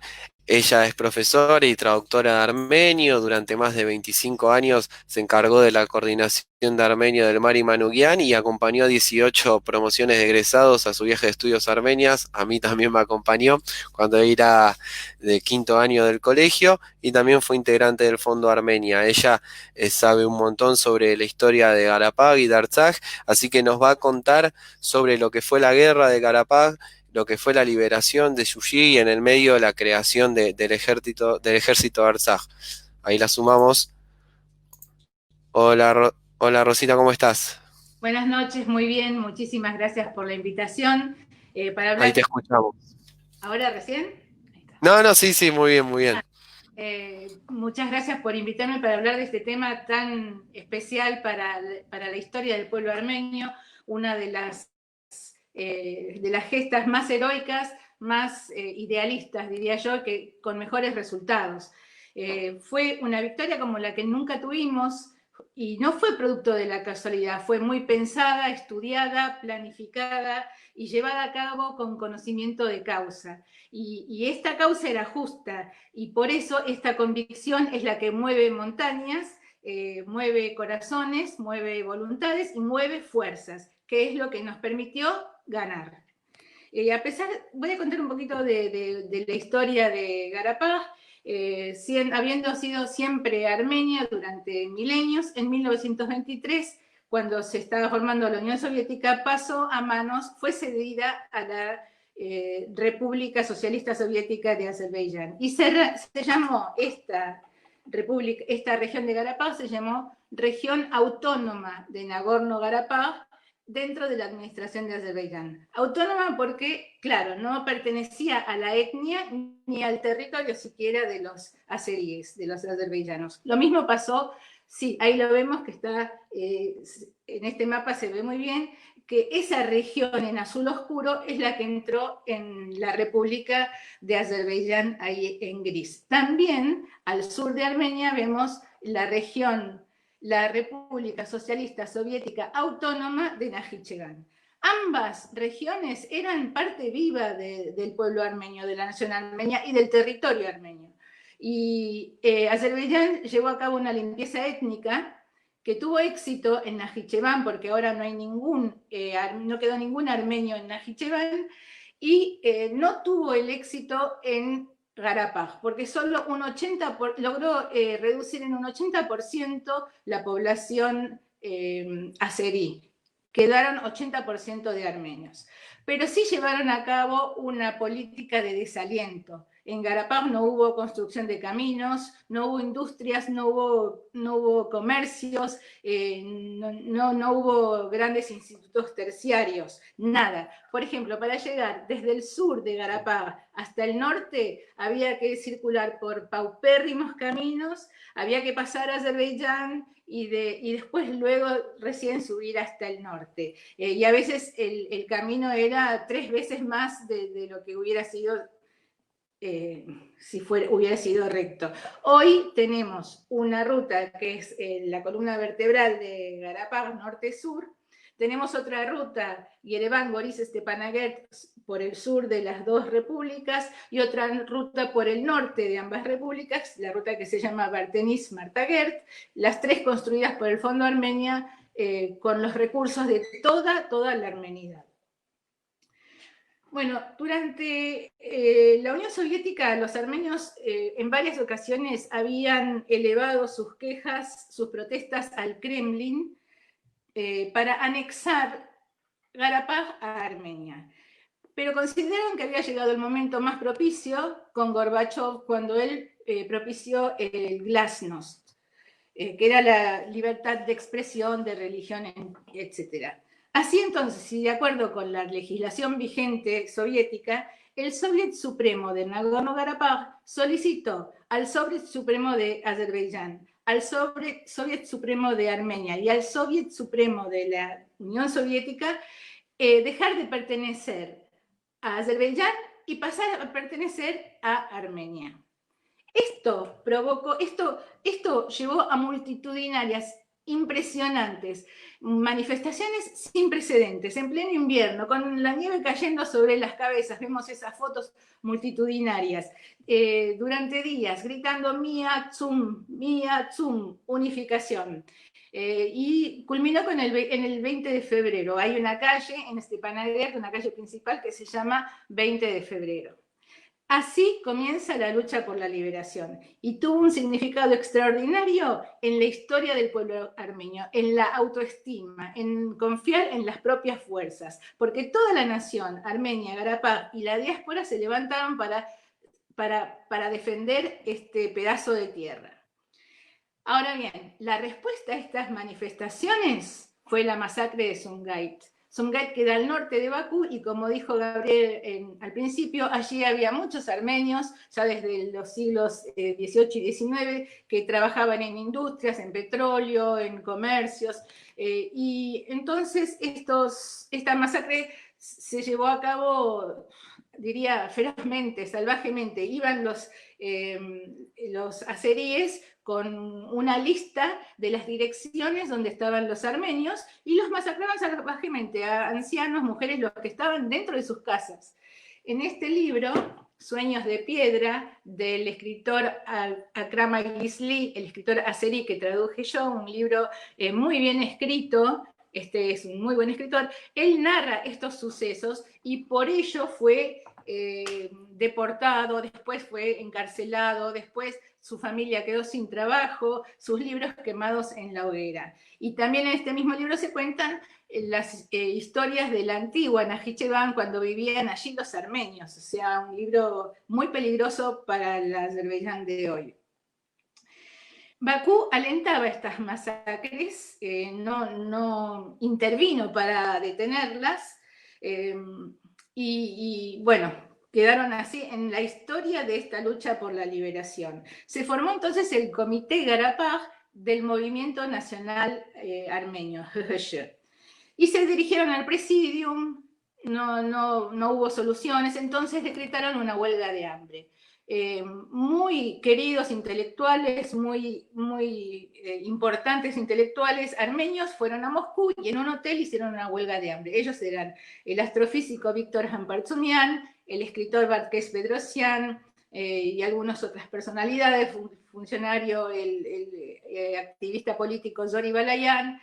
Ella es profesora y traductora de armenio. Durante más de 25 años se encargó de la coordinación de armenio del Mari Manukyan y acompañó a 18 promociones de egresados a su viaje de estudios a Armenias. A mí también me acompañó cuando era de quinto año del colegio y también fue integrante del Fondo Armenia. Ella sabe un montón sobre la historia de Karabaj y de Artsaj, así que nos va a contar sobre lo que fue la guerra de Karabaj, lo que fue la liberación de Yuyi y en el medio la creación del ejército Artsaj. Ahí la sumamos. Hola Rosita, ¿cómo estás? Buenas noches, muy bien, muchísimas gracias por la invitación. Para hablar... Ahí te escuchamos. ¿Ahora recién? Ahí está. No, sí, muy bien, muy bien. Muchas gracias por invitarme para hablar de este tema tan especial para la historia del pueblo armenio, una de las gestas más heroicas, más idealistas, diría yo, que con mejores resultados. Fue una victoria como la que nunca tuvimos, y no fue producto de la casualidad, fue muy pensada, estudiada, planificada y llevada a cabo con conocimiento de causa. Y esta causa era justa, y por eso esta convicción es la que mueve montañas, mueve corazones, mueve voluntades y mueve fuerzas, que es lo que nos permitió ganar. Voy a contar un poquito de la historia de Karabaj. Habiendo sido siempre Armenia durante milenios, en 1923, cuando se estaba formando la Unión Soviética, fue cedida a la República Socialista Soviética de Azerbaiyán. Y se llamó esta región de Karabaj, se llamó Región Autónoma de Nagorno-Karabaj, dentro de la administración de Azerbaiyán. Autónoma porque, claro, no pertenecía a la etnia ni al territorio siquiera de los azeríes, de los azerbaiyanos. Lo mismo pasó, sí, ahí lo vemos que está, en este mapa se ve muy bien, que esa región en azul oscuro es la que entró en la República de Azerbaiyán, ahí en gris. También al sur de Armenia vemos la República Socialista Soviética Autónoma de Najicheván. Ambas regiones eran parte viva del pueblo armenio, de la nación armenia y del territorio armenio. Y Azerbaiyán llevó a cabo una limpieza étnica que tuvo éxito en Najicheván, porque ahora no quedó ningún armenio en Najicheván, y no tuvo el éxito en Karabaj, porque solo logró reducir en un 80% la población azerí. Quedaron 80% de armenios. Pero sí llevaron a cabo una política de desaliento. En Karabaj no hubo construcción de caminos, no hubo industrias, no hubo comercios, no hubo grandes institutos terciarios, nada. Por ejemplo, para llegar desde el sur de Karabaj hasta el norte había que circular por paupérrimos caminos, había que pasar a Azerbaiyán y después luego recién subir hasta el norte. Y a veces el camino era 3 veces más de lo que hubiera sido si hubiera sido recto. Hoy tenemos una ruta que es la columna vertebral de Karabaj, norte-sur. Tenemos otra ruta, Yerevan, Boris, Stepanakert, por el sur de las dos repúblicas, y otra ruta por el norte de ambas repúblicas, la ruta que se llama Bartenis-Martagert, las tres construidas por el Fondo Armenia con los recursos de toda la armenidad. Bueno, durante la Unión Soviética, los armenios en varias ocasiones habían elevado sus quejas, sus protestas al Kremlin para anexar Karabaj a Armenia. Pero consideraron que había llegado el momento más propicio con Gorbachov cuando él propició el glasnost, que era la libertad de expresión, de religión, etc. Así entonces, y de acuerdo con la legislación vigente soviética, el Soviet Supremo de Nagorno-Karabaj solicitó al Soviet Supremo de Azerbaiyán, al Soviet Supremo de Armenia y al Soviet Supremo de la Unión Soviética dejar de pertenecer a Azerbaiyán y pasar a pertenecer a Armenia. Esto llevó a multitudinarias impresionantes, manifestaciones sin precedentes, en pleno invierno, con la nieve cayendo sobre las cabezas, vemos esas fotos multitudinarias, durante días, gritando Mia Zum, unificación. Y culminó en el 20 de febrero. Hay una calle en Stepanakert, una calle principal que se llama 20 de febrero. Así comienza la lucha por la liberación y tuvo un significado extraordinario en la historia del pueblo armenio, en la autoestima, en confiar en las propias fuerzas, porque toda la nación, Armenia, Karabaj y la diáspora se levantaron para defender este pedazo de tierra. Ahora bien, la respuesta a estas manifestaciones fue la masacre de Sumgait. Sumgait queda al norte de Bakú y, como dijo Gabriel al principio, allí había muchos armenios, ya desde los siglos XVIII y XIX, que trabajaban en industrias, en petróleo, en comercios, y entonces esta masacre se llevó a cabo, diría, ferozmente, salvajemente. Iban los azeríes con una lista de las direcciones donde estaban los armenios y los masacraban salvajemente a ancianos, mujeres, los que estaban dentro de sus casas. En este libro, Sueños de Piedra, del escritor Akram Agisli, el escritor azerí que traduje yo, un libro muy bien escrito, este es un muy buen escritor, él narra estos sucesos y por ello fue deportado, después fue encarcelado, después su familia quedó sin trabajo, sus libros quemados en la hoguera. Y también en este mismo libro se cuentan las historias de la antigua Najicheván cuando vivían allí los armenios, o sea, un libro muy peligroso para el Azerbaiyán de hoy. Bakú alentaba estas masacres, no intervino para detenerlas, y bueno, quedaron así en la historia de esta lucha por la liberación. Se formó entonces el Comité Karabaj del Movimiento Nacional Armenio, y se dirigieron al presidium, no hubo soluciones, entonces decretaron una huelga de hambre. Muy queridos intelectuales, muy importantes intelectuales armenios fueron a Moscú y en un hotel hicieron una huelga de hambre. Ellos eran el astrofísico Víctor Hampartsumian, el escritor Barkés Bedrosian y algunas otras personalidades, funcionario, el activista político Zori Balayan,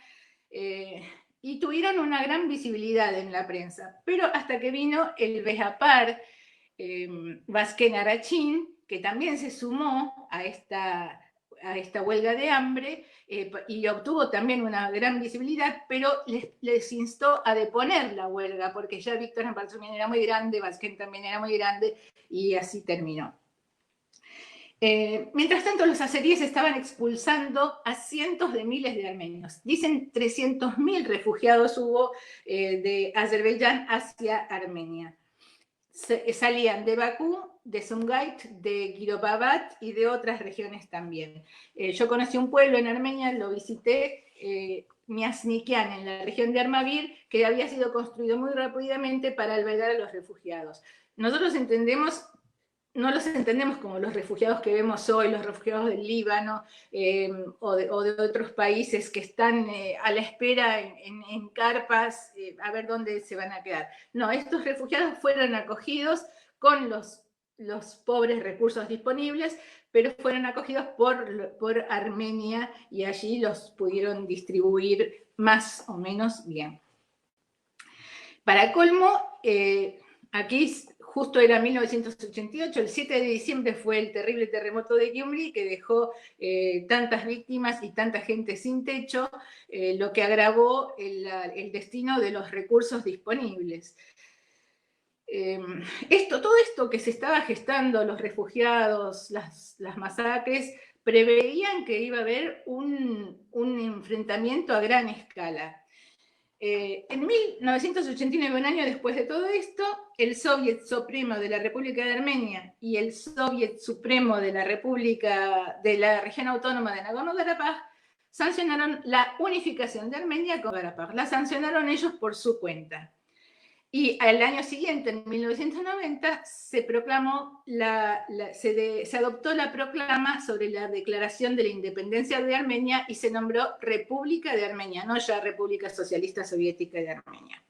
y tuvieron una gran visibilidad en la prensa. Pero hasta que vino el Behapar Vazken Arachin, que también se sumó a esta huelga de hambre y obtuvo también una gran visibilidad, pero les instó a deponer la huelga, porque ya Víctor Hampartsumian era muy grande, Vazken también era muy grande, y así terminó. Mientras tanto, los azeríes estaban expulsando a cientos de miles de armenios. Dicen 300.000 refugiados hubo de Azerbaiyán hacia Armenia. Salían de Bakú, de Sumgait, de Kirobabat y de otras regiones también. Yo conocí un pueblo en Armenia, lo visité, Miasnikian, en la región de Armavir, que había sido construido muy rápidamente para albergar a los refugiados. Nosotros no los entendemos como los refugiados que vemos hoy, los refugiados del Líbano o de otros países que están a la espera en carpas a ver dónde se van a quedar. No, estos refugiados fueron acogidos con los pobres recursos disponibles, pero fueron acogidos por Armenia y allí los pudieron distribuir más o menos bien. Para colmo, aquí justo era 1988, el 7 de diciembre fue el terrible terremoto de Gyumri que dejó tantas víctimas y tanta gente sin techo, lo que agravó el destino de los recursos disponibles. Todo esto que se estaba gestando, los refugiados, las masacres, preveían que iba a haber un enfrentamiento a gran escala. En 1989, un año después de todo esto, el Soviet Supremo de la República de Armenia y el Soviet Supremo de la Región Autónoma de Nagorno-Karabaj sancionaron la unificación de Armenia con Karabaj. La sancionaron ellos por su cuenta. Y al año siguiente, en 1990, se proclamó se adoptó la proclama sobre la declaración de la independencia de Armenia y se nombró República de Armenia, no ya República Socialista Soviética de Armenia.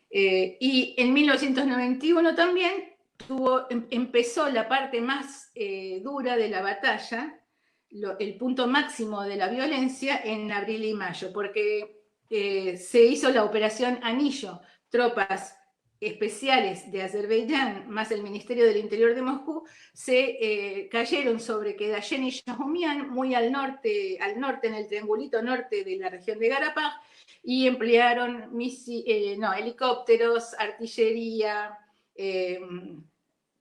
Y en 1991 también empezó la parte más dura de la batalla, el punto máximo de la violencia en abril y mayo, porque se hizo la operación Anillo, tropas especiales de Azerbaiyán más el Ministerio del Interior de Moscú se cayeron sobre Kedayen y Shahumian, muy al norte, en el triangulito norte de la región de Karabaj, y emplearon helicópteros, artillería,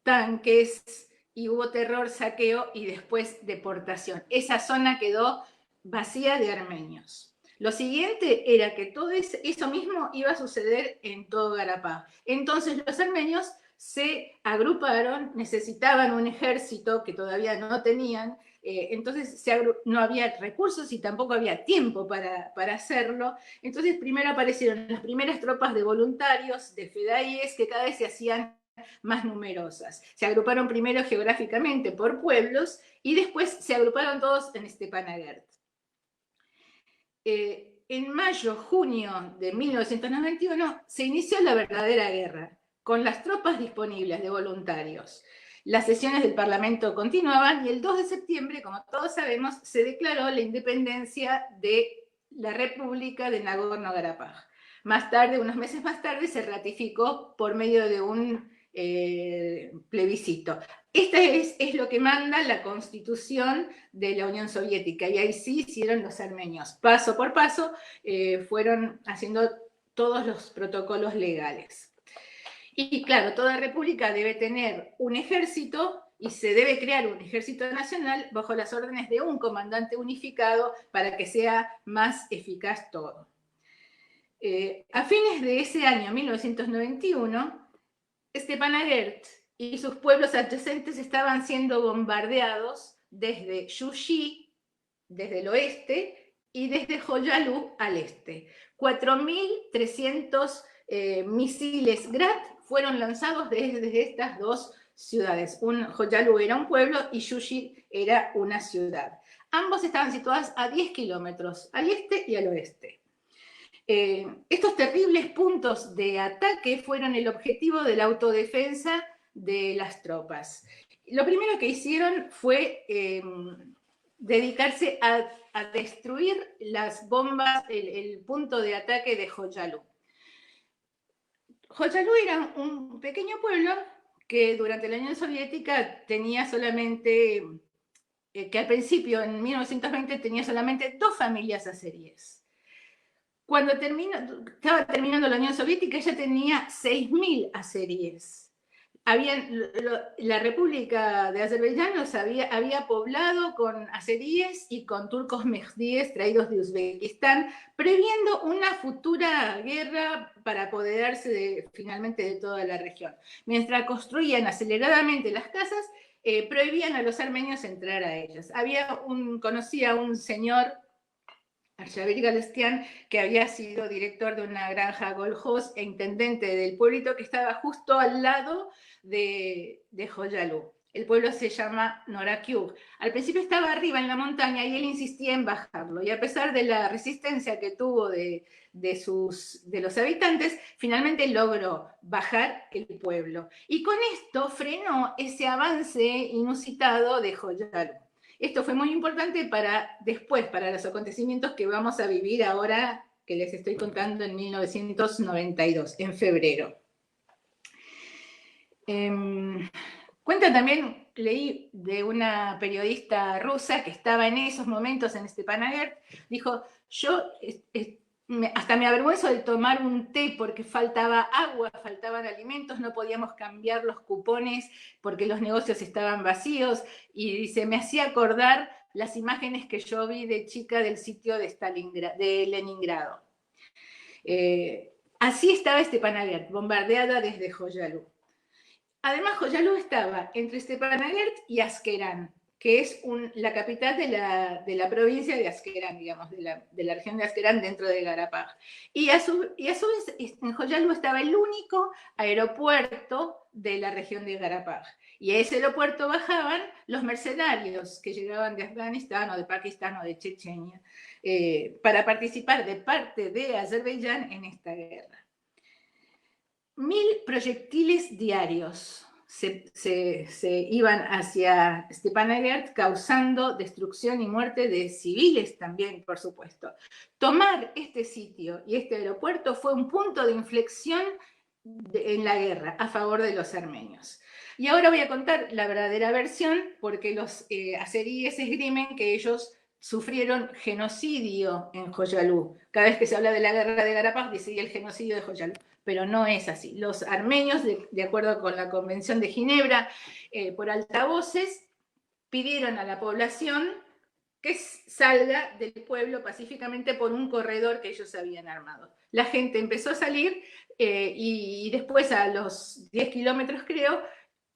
tanques, y hubo terror, saqueo y después deportación. Esa zona quedó vacía de armenios. Lo siguiente era que todo eso mismo iba a suceder en todo Karabaj. Entonces los armenios se agruparon, necesitaban un ejército que todavía no tenían, entonces no había recursos y tampoco había tiempo para hacerlo. Entonces primero aparecieron las primeras tropas de voluntarios, de fedaíes, que cada vez se hacían más numerosas. Se agruparon primero geográficamente por pueblos y después se agruparon todos en Stepanakert. En mayo-junio de 1991 se inició la verdadera guerra, con las tropas disponibles de voluntarios. Las sesiones del Parlamento continuaban y el 2 de septiembre, como todos sabemos, se declaró la independencia de la República de Nagorno-Karabaj. Más tarde, unos meses más tarde, se ratificó por medio de un plebiscito. Esta es lo que manda la Constitución de la Unión Soviética, y ahí sí hicieron los armenios. Paso por paso fueron haciendo todos los protocolos legales. Y claro, toda república debe tener un ejército y se debe crear un ejército nacional bajo las órdenes de un comandante unificado para que sea más eficaz todo. A fines de ese año, 1991, Stepanakert y sus pueblos adyacentes estaban siendo bombardeados desde Yushi, desde el oeste, y desde Joyalu al este. 4.300 misiles Grad fueron lanzados desde estas dos ciudades. Joyalu era un pueblo y Yushi era una ciudad. Ambos estaban situados a 10 kilómetros, al este y al oeste. Estos terribles puntos de ataque fueron el objetivo de la autodefensa de las tropas. Lo primero que hicieron fue dedicarse a destruir las bombas, el punto de ataque de Joyalu. Joyalu era un pequeño pueblo que durante la Unión Soviética tenía solamente, que al principio, en 1920, tenía solamente 2 familias azeríes. Cuando estaba terminando la Unión Soviética, ya tenía 6.000 azeríes. La República de Azerbaiyán había poblado con azeríes y con turcos mejdíes traídos de Uzbekistán, previendo una futura guerra para apoderarse finalmente de toda la región. Mientras construían aceleradamente las casas, prohibían a los armenios entrar a ellas. Conocía a un señor, Arshavir Galestian, que había sido director de una granja Golhoz e intendente del pueblito que estaba justo al lado de Joyalu. El pueblo se llama Norakyug. Al principio estaba arriba en la montaña y él insistía en bajarlo. Y a pesar de la resistencia que tuvo de los habitantes, finalmente logró bajar el pueblo. Y con esto frenó ese avance inusitado de Joyalu. Esto fue muy importante para los acontecimientos que vamos a vivir ahora, que les estoy contando en 1992, en febrero. Cuenta también, leí de una periodista rusa que estaba en esos momentos en Stepanakert, dijo, yo hasta me avergüenzo de tomar un té porque faltaba agua, faltaban alimentos, no podíamos cambiar los cupones porque los negocios estaban vacíos, y dice, me hacía acordar las imágenes que yo vi de chica del sitio de Leningrado. Así estaba Stepanakert, bombardeada desde Joyalu. Además, Joyalu estaba entre Stepanakert y Askerán, que es la capital de la provincia de Asquerán, digamos, de la región de Asquerán dentro de Garapaj. Y a su vez, en Joyalu estaba el único aeropuerto de la región de Garapaj. Y a ese aeropuerto bajaban los mercenarios que llegaban de Afganistán o de Pakistán o de Chechenia para participar de parte de Azerbaiyán en esta guerra. 1000 proyectiles diarios se iban hacia Stepanakert, causando destrucción y muerte de civiles también, por supuesto. Tomar este sitio y este aeropuerto fue un punto de inflexión en la guerra a favor de los armenios. Y ahora voy a contar la verdadera versión, porque los azeríes esgrimen que ellos sufrieron genocidio en Joyalu. Cada vez que se habla de la guerra de Garapaj, dice el genocidio de Joyalu. Pero no es así. Los armenios, de acuerdo con la Convención de Ginebra, por altavoces, pidieron a la población que salga del pueblo pacíficamente por un corredor que ellos habían armado. La gente empezó a salir y después, a los 10 kilómetros, creo,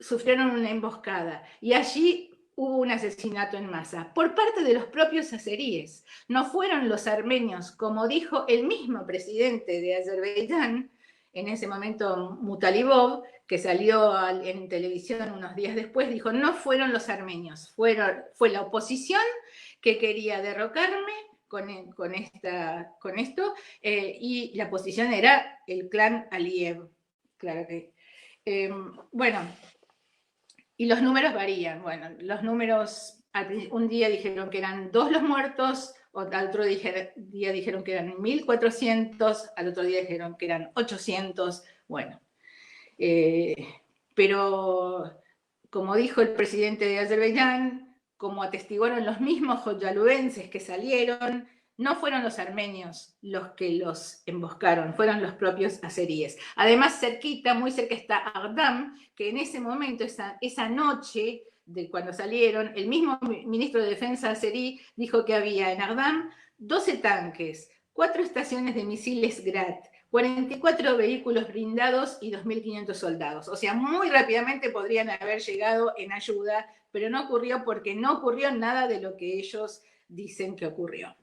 sufrieron una emboscada. Y allí hubo un asesinato en masa por parte de los propios azeríes. No fueron los armenios, como dijo el mismo presidente de Azerbaiyán, en ese momento Mutalibov, que salió en televisión unos días después, dijo: no fueron los armenios, fue la oposición que quería derrocarme con esto, y la oposición era el clan Aliyev. Claro que. Bueno, y los números varían. Bueno, los números, un día dijeron que eran 2 los muertos, al otro día dijeron que eran 1400, al otro día dijeron que eran 800, bueno. Pero, como dijo el presidente de Azerbaiyán, como atestiguaron los mismos joyaluenses que salieron, no fueron los armenios los que los emboscaron, fueron los propios azeríes. Además, cerquita, muy cerca está Ardam, que en ese momento, esa noche de cuando salieron, el mismo ministro de Defensa azerí dijo que había en Ardam 12 tanques, 4 estaciones de misiles Grad, 44 vehículos blindados y 2.500 soldados. O sea, muy rápidamente podrían haber llegado en ayuda, pero no ocurrió porque no ocurrió nada de lo que ellos dicen que ocurrió.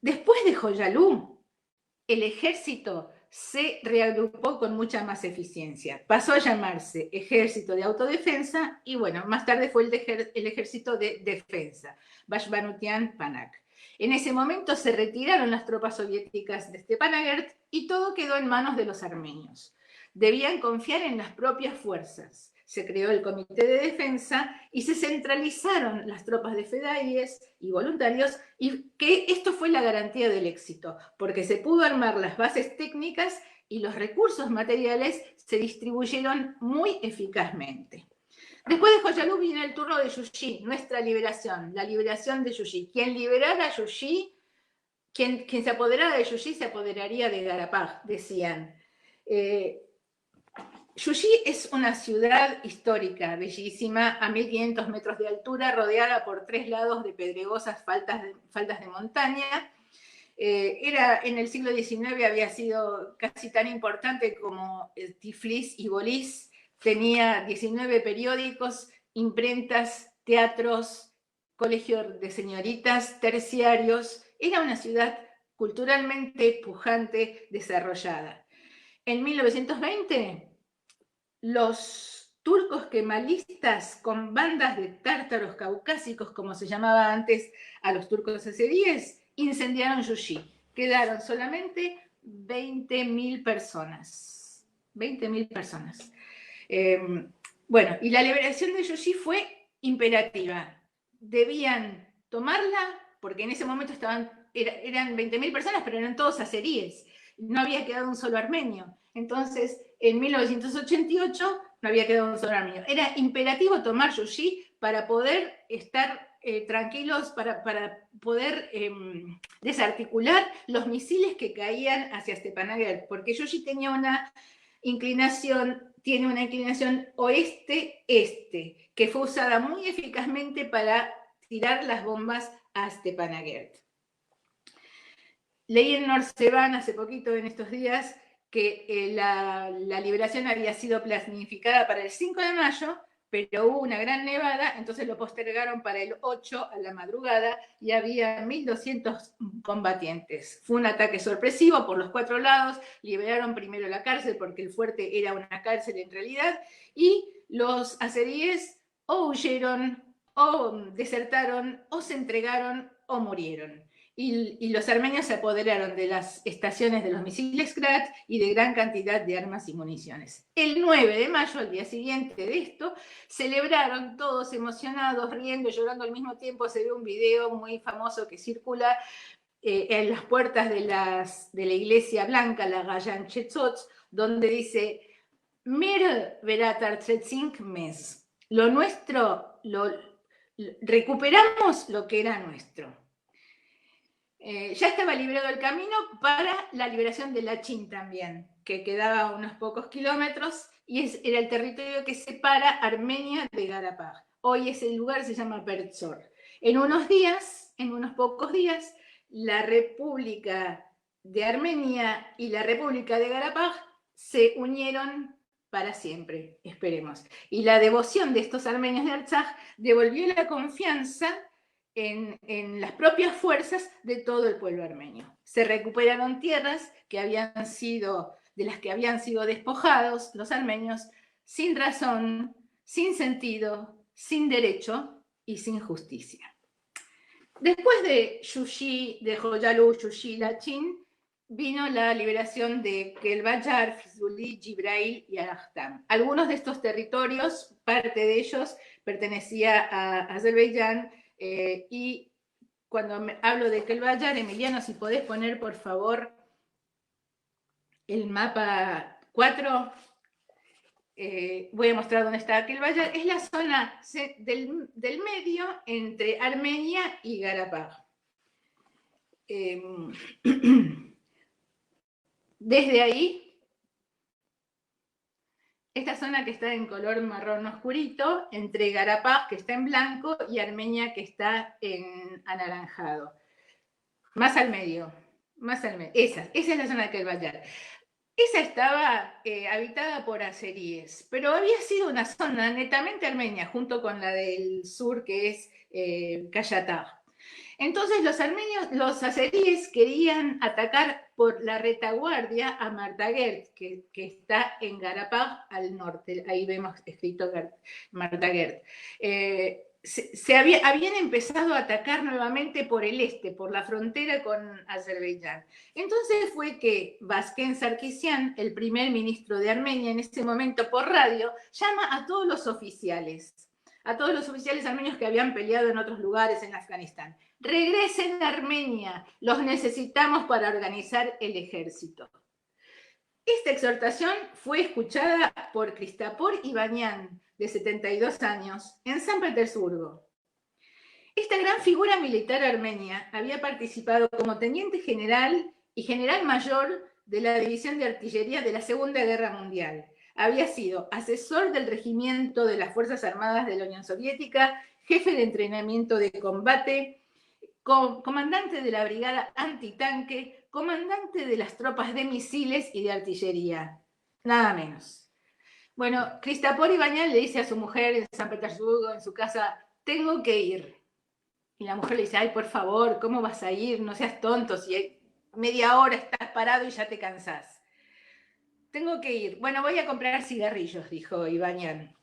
Después de Joyalu, el ejército se reagrupó con mucha más eficiencia. Pasó a llamarse Ejército de Autodefensa y, bueno, más tarde fue el Ejército de Defensa, Bashbanutian Panak. En ese momento se retiraron las tropas soviéticas de Stepanakert y todo quedó en manos de los armenios. Debían confiar en las propias fuerzas. Se creó el Comité de Defensa y se centralizaron las tropas de fedaíes y voluntarios, y que esto fue la garantía del éxito, porque se pudo armar las bases técnicas y los recursos materiales se distribuyeron muy eficazmente. Después de Joyalu viene el turno de Yuyi, nuestra liberación, la liberación de Yuyi. Quien liberara a Yuyi, quien se apoderara de Yuyi se apoderaría de Garapaj, decían. Yuyi es una ciudad histórica, bellísima, a 1500 metros de altura, rodeada por 3 lados de pedregosas faldas de montaña. En el siglo XIX había sido casi tan importante como Tiflis y Bolis. Tenía 19 periódicos, imprentas, teatros, colegios de señoritas, terciarios. Era una ciudad culturalmente pujante, desarrollada. En 1920, los turcos kemalistas, con bandas de tártaros caucásicos, como se llamaba antes a los turcos azeríes, incendiaron Yuyi. Quedaron solamente 20.000 personas. 20.000 personas. Bueno, y la liberación de Yuyi fue imperativa. Debían tomarla, porque en ese momento eran 20.000 personas, pero eran todos azeríes. No había quedado un solo armenio. Entonces, en 1988 no había quedado un solo armenio. Era imperativo tomar Yuyi para poder estar tranquilos, para poder desarticular los misiles que caían hacia Stepanakert, porque Yuyi tiene una inclinación oeste-este, que fue usada muy eficazmente para tirar las bombas a Stepanakert. Leí en Norsevan hace poquito, en estos días, que la liberación había sido planificada para el 5 de mayo, pero hubo una gran nevada, entonces lo postergaron para el 8 a la madrugada y había 1.200 combatientes. Fue un ataque sorpresivo por los 4 lados, liberaron primero la cárcel porque el fuerte era una cárcel en realidad, y los azeríes o huyeron, o desertaron, o se entregaron, o murieron. Y los armenios se apoderaron de las estaciones de los misiles Grad y de gran cantidad de armas y municiones. El 9 de mayo, al día siguiente de esto, celebraron todos emocionados, riendo, llorando al mismo tiempo. Se ve un video muy famoso que circula en las puertas de la iglesia blanca, la Gayan Chetzot, donde dice: Mir veratar tretzink mes. Lo nuestro, recuperamos lo que era nuestro. Ya estaba librado el camino para la liberación de Lachin también, que quedaba a unos pocos kilómetros, y era el territorio que separa Armenia de Garapaj. Hoy ese lugar se llama Pertzor. En unos pocos días, la República de Armenia y la República de Garapaj se unieron para siempre, esperemos. Y la devoción de estos armenios de Artsaj devolvió la confianza en las propias fuerzas de todo el pueblo armenio. Se recuperaron tierras de las que habían sido despojados los armenios sin razón, sin sentido, sin derecho y sin justicia. Después de Joyalu, Yushi, Lachin, vino la liberación de Kelbajar, Fizuli, Jibrail y Arachtam. Algunos de estos territorios, parte de ellos pertenecía a Azerbaiyán, y cuando hablo de Kelbajar, Emiliano, si podés poner por favor el mapa 4, voy a mostrar dónde está Kelbajar. Es la zona del medio entre Armenia y Garapaj. Desde ahí, esta zona que está en color marrón oscurito, entre Garapaj, que está en blanco, y Armenia, que está en anaranjado. Más al medio. Esa es la zona de Kelbajar. Esa estaba habitada por azeríes, pero había sido una zona netamente armenia, junto con la del sur, que es Kayatag. Entonces los azeríes querían atacar por la retaguardia a Martagert, que está en Garapaj al norte. Ahí vemos escrito Martagert. Habían empezado a atacar nuevamente por el este, por la frontera con Azerbaiyán. Entonces fue que Vasken Sarkisian, el primer ministro de Armenia en ese momento por radio, llama a todos los oficiales armenios que habían peleado en otros lugares en Afganistán. Regresen a Armenia, los necesitamos para organizar el ejército. Esta exhortación fue escuchada por Kristapor Ivanyan, de 72 años, en San Petersburgo. Esta gran figura militar armenia había participado como teniente general y general mayor de la División de Artillería de la Segunda Guerra Mundial. Había sido asesor del regimiento de las Fuerzas Armadas de la Unión Soviética, jefe de entrenamiento de combate, comandante de la brigada antitanque, comandante de las tropas de misiles y de artillería. Nada menos. Bueno, Kristapor Ivanyan le dice a su mujer en San Petersburgo, en su casa: tengo que ir. Y la mujer le dice: ay, por favor, ¿cómo vas a ir? No seas tonto, si media hora estás parado y ya te cansás. Tengo que ir. Bueno, voy a comprar cigarrillos, dijo Ivanyan.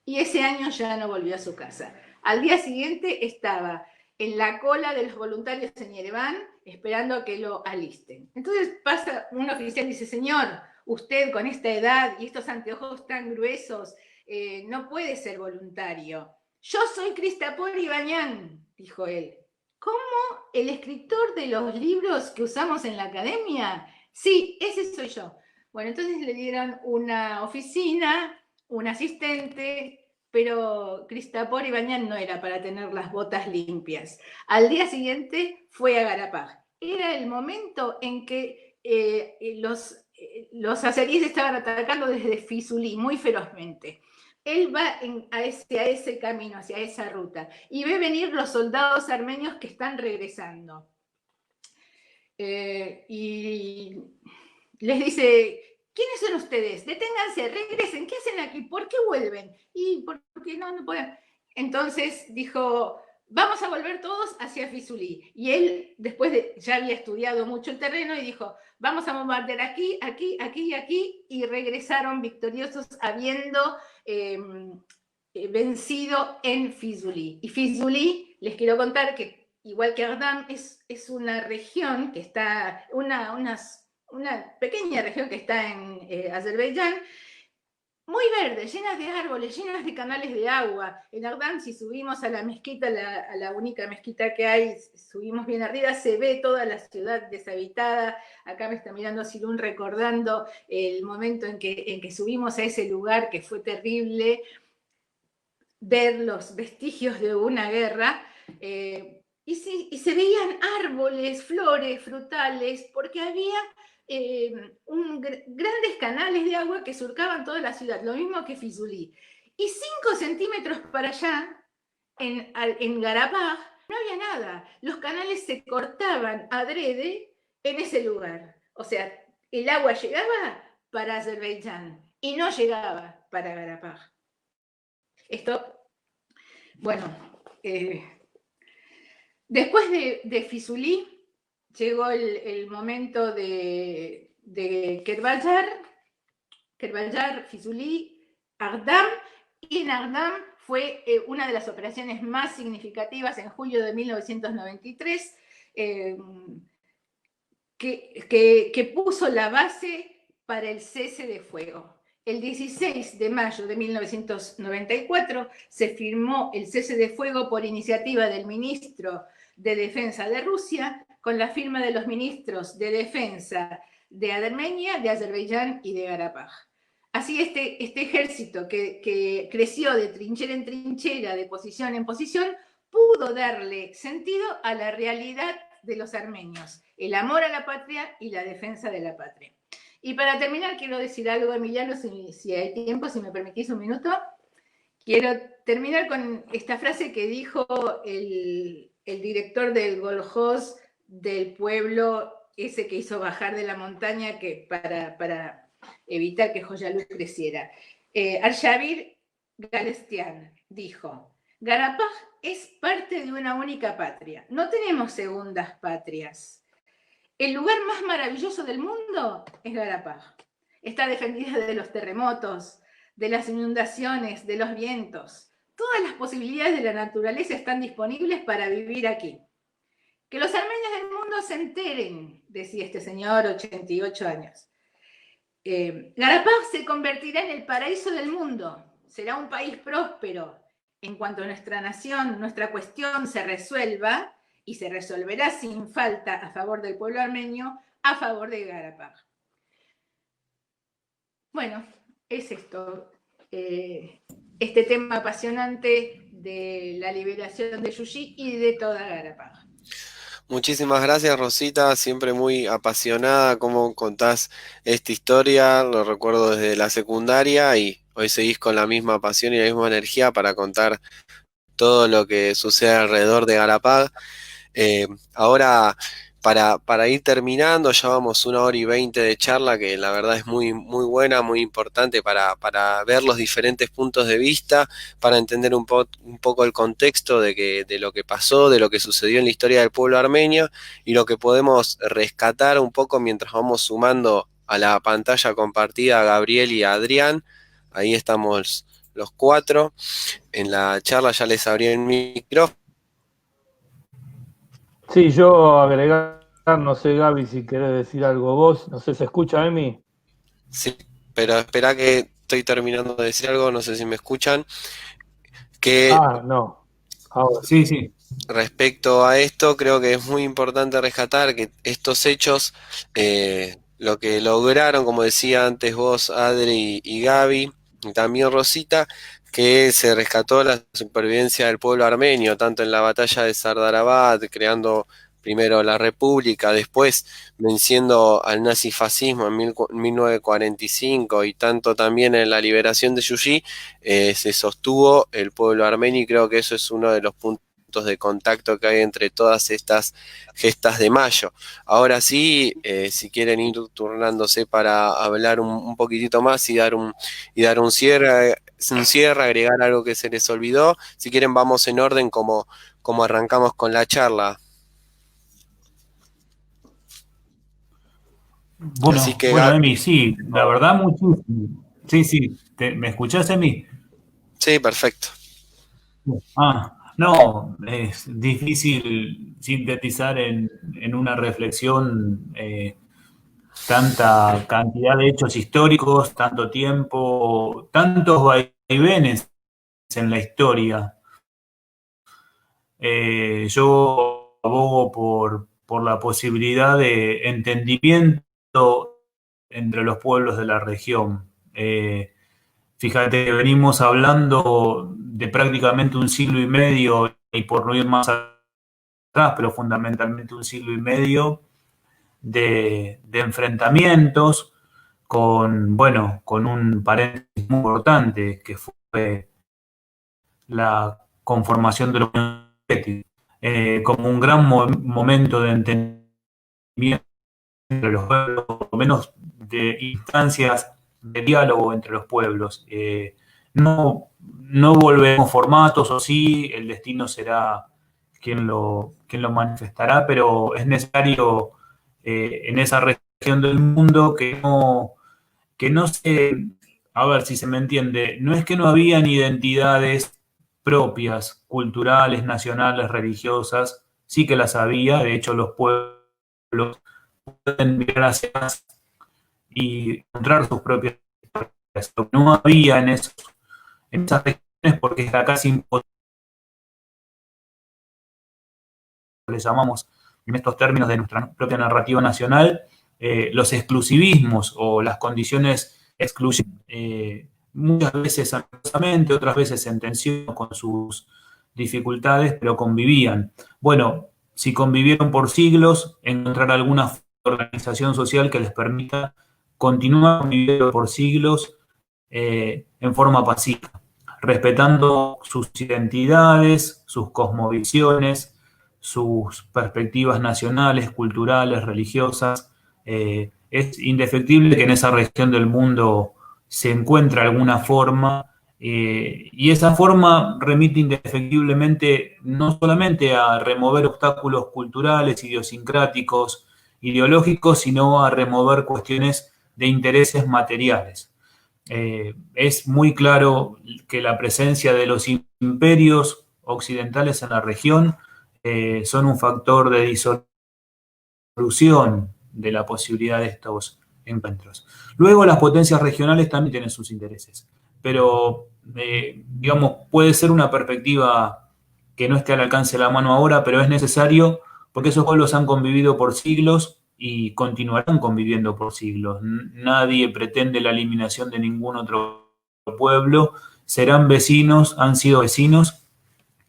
Y ese año ya no volvió a su casa. Al día siguiente estaba en la cola de los voluntarios en Yerevan, esperando a que lo alisten. Entonces pasa un oficial y dice: señor, usted con esta edad y estos anteojos tan gruesos, no puede ser voluntario. Yo soy Kristapor Ivanyan, dijo él. ¿Cómo? ¿El escritor de los libros que usamos en la academia? Sí, ese soy yo. Bueno, entonces le dieron una oficina, un asistente, pero Kristapor Ivanyan no era para tener las botas limpias. Al día siguiente fue a Garapaj. Era el momento en que los azeríes estaban atacando desde Fizuli muy ferozmente. Él va a ese camino, hacia esa ruta, y ve venir los soldados armenios que están regresando. Y les dice: ¿quiénes son ustedes? Deténganse, regresen, ¿qué hacen aquí? ¿Por qué vuelven? ¿Y por qué no pueden? Entonces dijo, vamos a volver todos hacia Fisulí. Y él, ya había estudiado mucho el terreno y dijo, vamos a bombardear aquí, aquí, aquí y aquí, y regresaron victoriosos habiendo vencido en Fisulí. Y Fisulí, les quiero contar que, igual que Ardam, es una región que está, una pequeña región que está en Azerbaiyán, muy verde, llenas de árboles, llenas de canales de agua. En Ardam, si subimos a la mezquita, a la única mezquita que hay, subimos bien arriba, se ve toda la ciudad deshabitada. Acá me está mirando Silún recordando el momento en que subimos a ese lugar, que fue terrible, ver los vestigios de una guerra. Y se veían árboles, flores, frutales, porque había grandes canales de agua que surcaban toda la ciudad, lo mismo que Fisulí. Y 5 centímetros para allá, en Garapaj, no había nada. Los canales se cortaban adrede en ese lugar. O sea, el agua llegaba para Azerbaiyán y no llegaba para Garapaj. Esto, bueno, después de Fisulí, llegó el momento de Kerbayar, Fisulí, Ardam, y en Ardam fue una de las operaciones más significativas en julio de 1993, que puso la base para el cese de fuego. El 16 de mayo de 1994 se firmó el cese de fuego por iniciativa del ministro de Defensa de Rusia, con la firma de los ministros de Defensa de Armenia, de Azerbaiyán y de Garapaj. Así este ejército que creció de trinchera en trinchera, de posición en posición, pudo darle sentido a la realidad de los armenios, el amor a la patria y la defensa de la patria. Y para terminar, quiero decir algo, Emiliano, si hay tiempo, si me permitís un minuto. Quiero terminar con esta frase que dijo el director del Golhoz, del pueblo ese que hizo bajar de la montaña para evitar que Joyaluz creciera. Arshavir Galestian dijo, Garapaj es parte de una única patria. No tenemos segundas patrias. El lugar más maravilloso del mundo es Garapaj. Está defendida de los terremotos, de las inundaciones, de los vientos. Todas las posibilidades de la naturaleza están disponibles para vivir aquí. Que los armenios del mundo se enteren, decía este señor, 88 años. Garapaj se convertirá en el paraíso del mundo. Será un país próspero. En cuanto nuestra nación, nuestra cuestión se resuelva, y se resolverá sin falta a favor del pueblo armenio, a favor de Garapaj. Bueno, es esto. Este tema apasionante de la liberación de Yuyi y de toda Garapaj. Muchísimas gracias, Rosita, siempre muy apasionada cómo contás esta historia, lo recuerdo desde la secundaria y hoy seguís con la misma pasión y la misma energía para contar todo lo que sucede alrededor de Garapaj. Ahora, para ir terminando, ya vamos 1 hora y 20 de charla, que la verdad es muy, muy buena, muy importante para ver los diferentes puntos de vista, para entender un poco el contexto de lo que pasó, de lo que sucedió en la historia del pueblo armenio y lo que podemos rescatar un poco mientras vamos sumando a la pantalla compartida a Gabriel y a Adrián. Ahí estamos los 4. En la charla ya les abrí el micrófono. Sí, yo agregar, no sé, Gaby, si querés decir algo vos. No sé, ¿se escucha, Emi? Sí, pero espera que estoy terminando de decir algo, no sé si me escuchan. No. Ahora. Sí. Respecto a esto, creo que es muy importante rescatar que estos hechos, lo que lograron, como decía antes vos, Adri y Gaby, y también Rosita, que se rescató la supervivencia del pueblo armenio, tanto en la batalla de Sardarabad, creando primero la república, después venciendo al nazifascismo en 1945 y tanto también en la liberación de Yuyi, se sostuvo el pueblo armenio y creo que eso es uno de los puntos puntos de contacto que hay entre todas estas gestas de mayo. Ahora sí, si quieren ir turnándose para hablar un poquitito más y dar un cierre, agregar algo que se les olvidó. Si quieren, vamos en orden como arrancamos con la charla. Bueno, Así que, bueno, Emi, sí, la verdad muchísimo. Sí, ¿me escuchás, Emi? sí, perfecto. No, es difícil sintetizar en una reflexión tanta cantidad de hechos históricos, tanto tiempo, tantos vaivenes en la historia. Yo abogo por la posibilidad de entendimiento entre los pueblos de la región. Fíjate que venimos hablando de prácticamente un siglo y medio, y por no ir más atrás, pero fundamentalmente un siglo y medio de enfrentamientos con un paréntesis muy importante que fue la conformación de la Unión Soviética, como un gran momento de entendimiento entre los pueblos, por lo menos de instancias de diálogo entre los pueblos. No volvemos formatos, o sí, el destino será quien lo manifestará, pero es necesario en esa región del mundo que no se, a ver si se me entiende, no es que no habían identidades propias, culturales, nacionales, religiosas, sí que las había, de hecho los pueblos pueden mirar hacia atrás y encontrar sus propias historias. Lo que no había en esas regiones, porque es casi imposible, le llamamos en estos términos de nuestra propia narrativa nacional, los exclusivismos o las condiciones excluyentes, muchas veces amorosamente, otras veces en tensión con sus dificultades, pero convivían. Bueno, si convivieron por siglos, encontrar alguna organización social que les permita continuar conviviendo por siglos en forma pacífica, respetando sus identidades, sus cosmovisiones, sus perspectivas nacionales, culturales, religiosas. Es indefectible que en esa región del mundo se encuentra alguna forma y esa forma remite indefectiblemente no solamente a remover obstáculos culturales, idiosincráticos, ideológicos, sino a remover cuestiones de intereses materiales. Es muy claro que la presencia de los imperios occidentales en la región son un factor de disolución de la posibilidad de estos encuentros. Luego las potencias regionales también tienen sus intereses, pero digamos, puede ser una perspectiva que no esté al alcance de la mano ahora, pero es necesario porque esos pueblos han convivido por siglos y continuarán conviviendo por siglos. Nadie pretende la eliminación de ningún otro pueblo, serán vecinos, han sido vecinos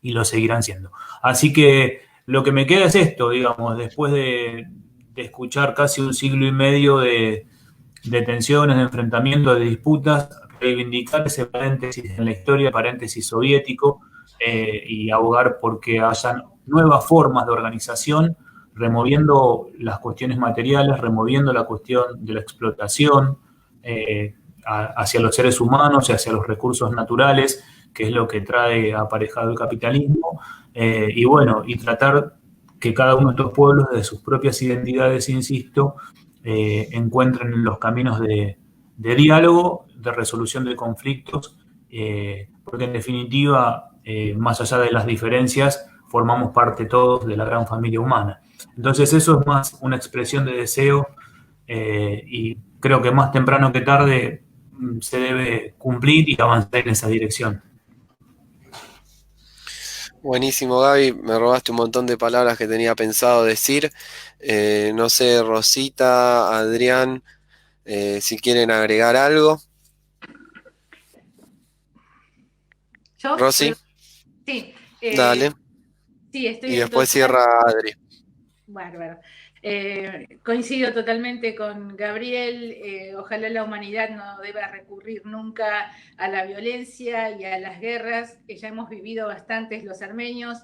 y lo seguirán siendo. Así que lo que me queda es esto, digamos, después de escuchar casi un siglo y medio de tensiones, de enfrentamientos, de disputas, reivindicar ese paréntesis en la historia, paréntesis soviético, y abogar porque hayan nuevas formas de organización, removiendo las cuestiones materiales, removiendo la cuestión de la explotación hacia los seres humanos y hacia los recursos naturales, que es lo que trae aparejado el capitalismo, y bueno, y tratar que cada uno de estos pueblos, de sus propias identidades, insisto, encuentren los caminos de diálogo, de resolución de conflictos, porque en definitiva, más allá de las diferencias, formamos parte todos de la gran familia humana. Entonces eso es más una expresión de deseo y creo que más temprano que tarde se debe cumplir y avanzar en esa dirección. Buenísimo, Gaby, me robaste un montón de palabras que tenía pensado decir. No sé, Rosita, Adrián, si quieren agregar algo. ¿Yo? Rosy, Sí. dale. Sí, estoy Y en después total. cierra Adri. Bárbaro. Coincido totalmente con Gabriel, ojalá la humanidad no deba recurrir nunca a la violencia y a las guerras, que ya hemos vivido bastantes los armenios.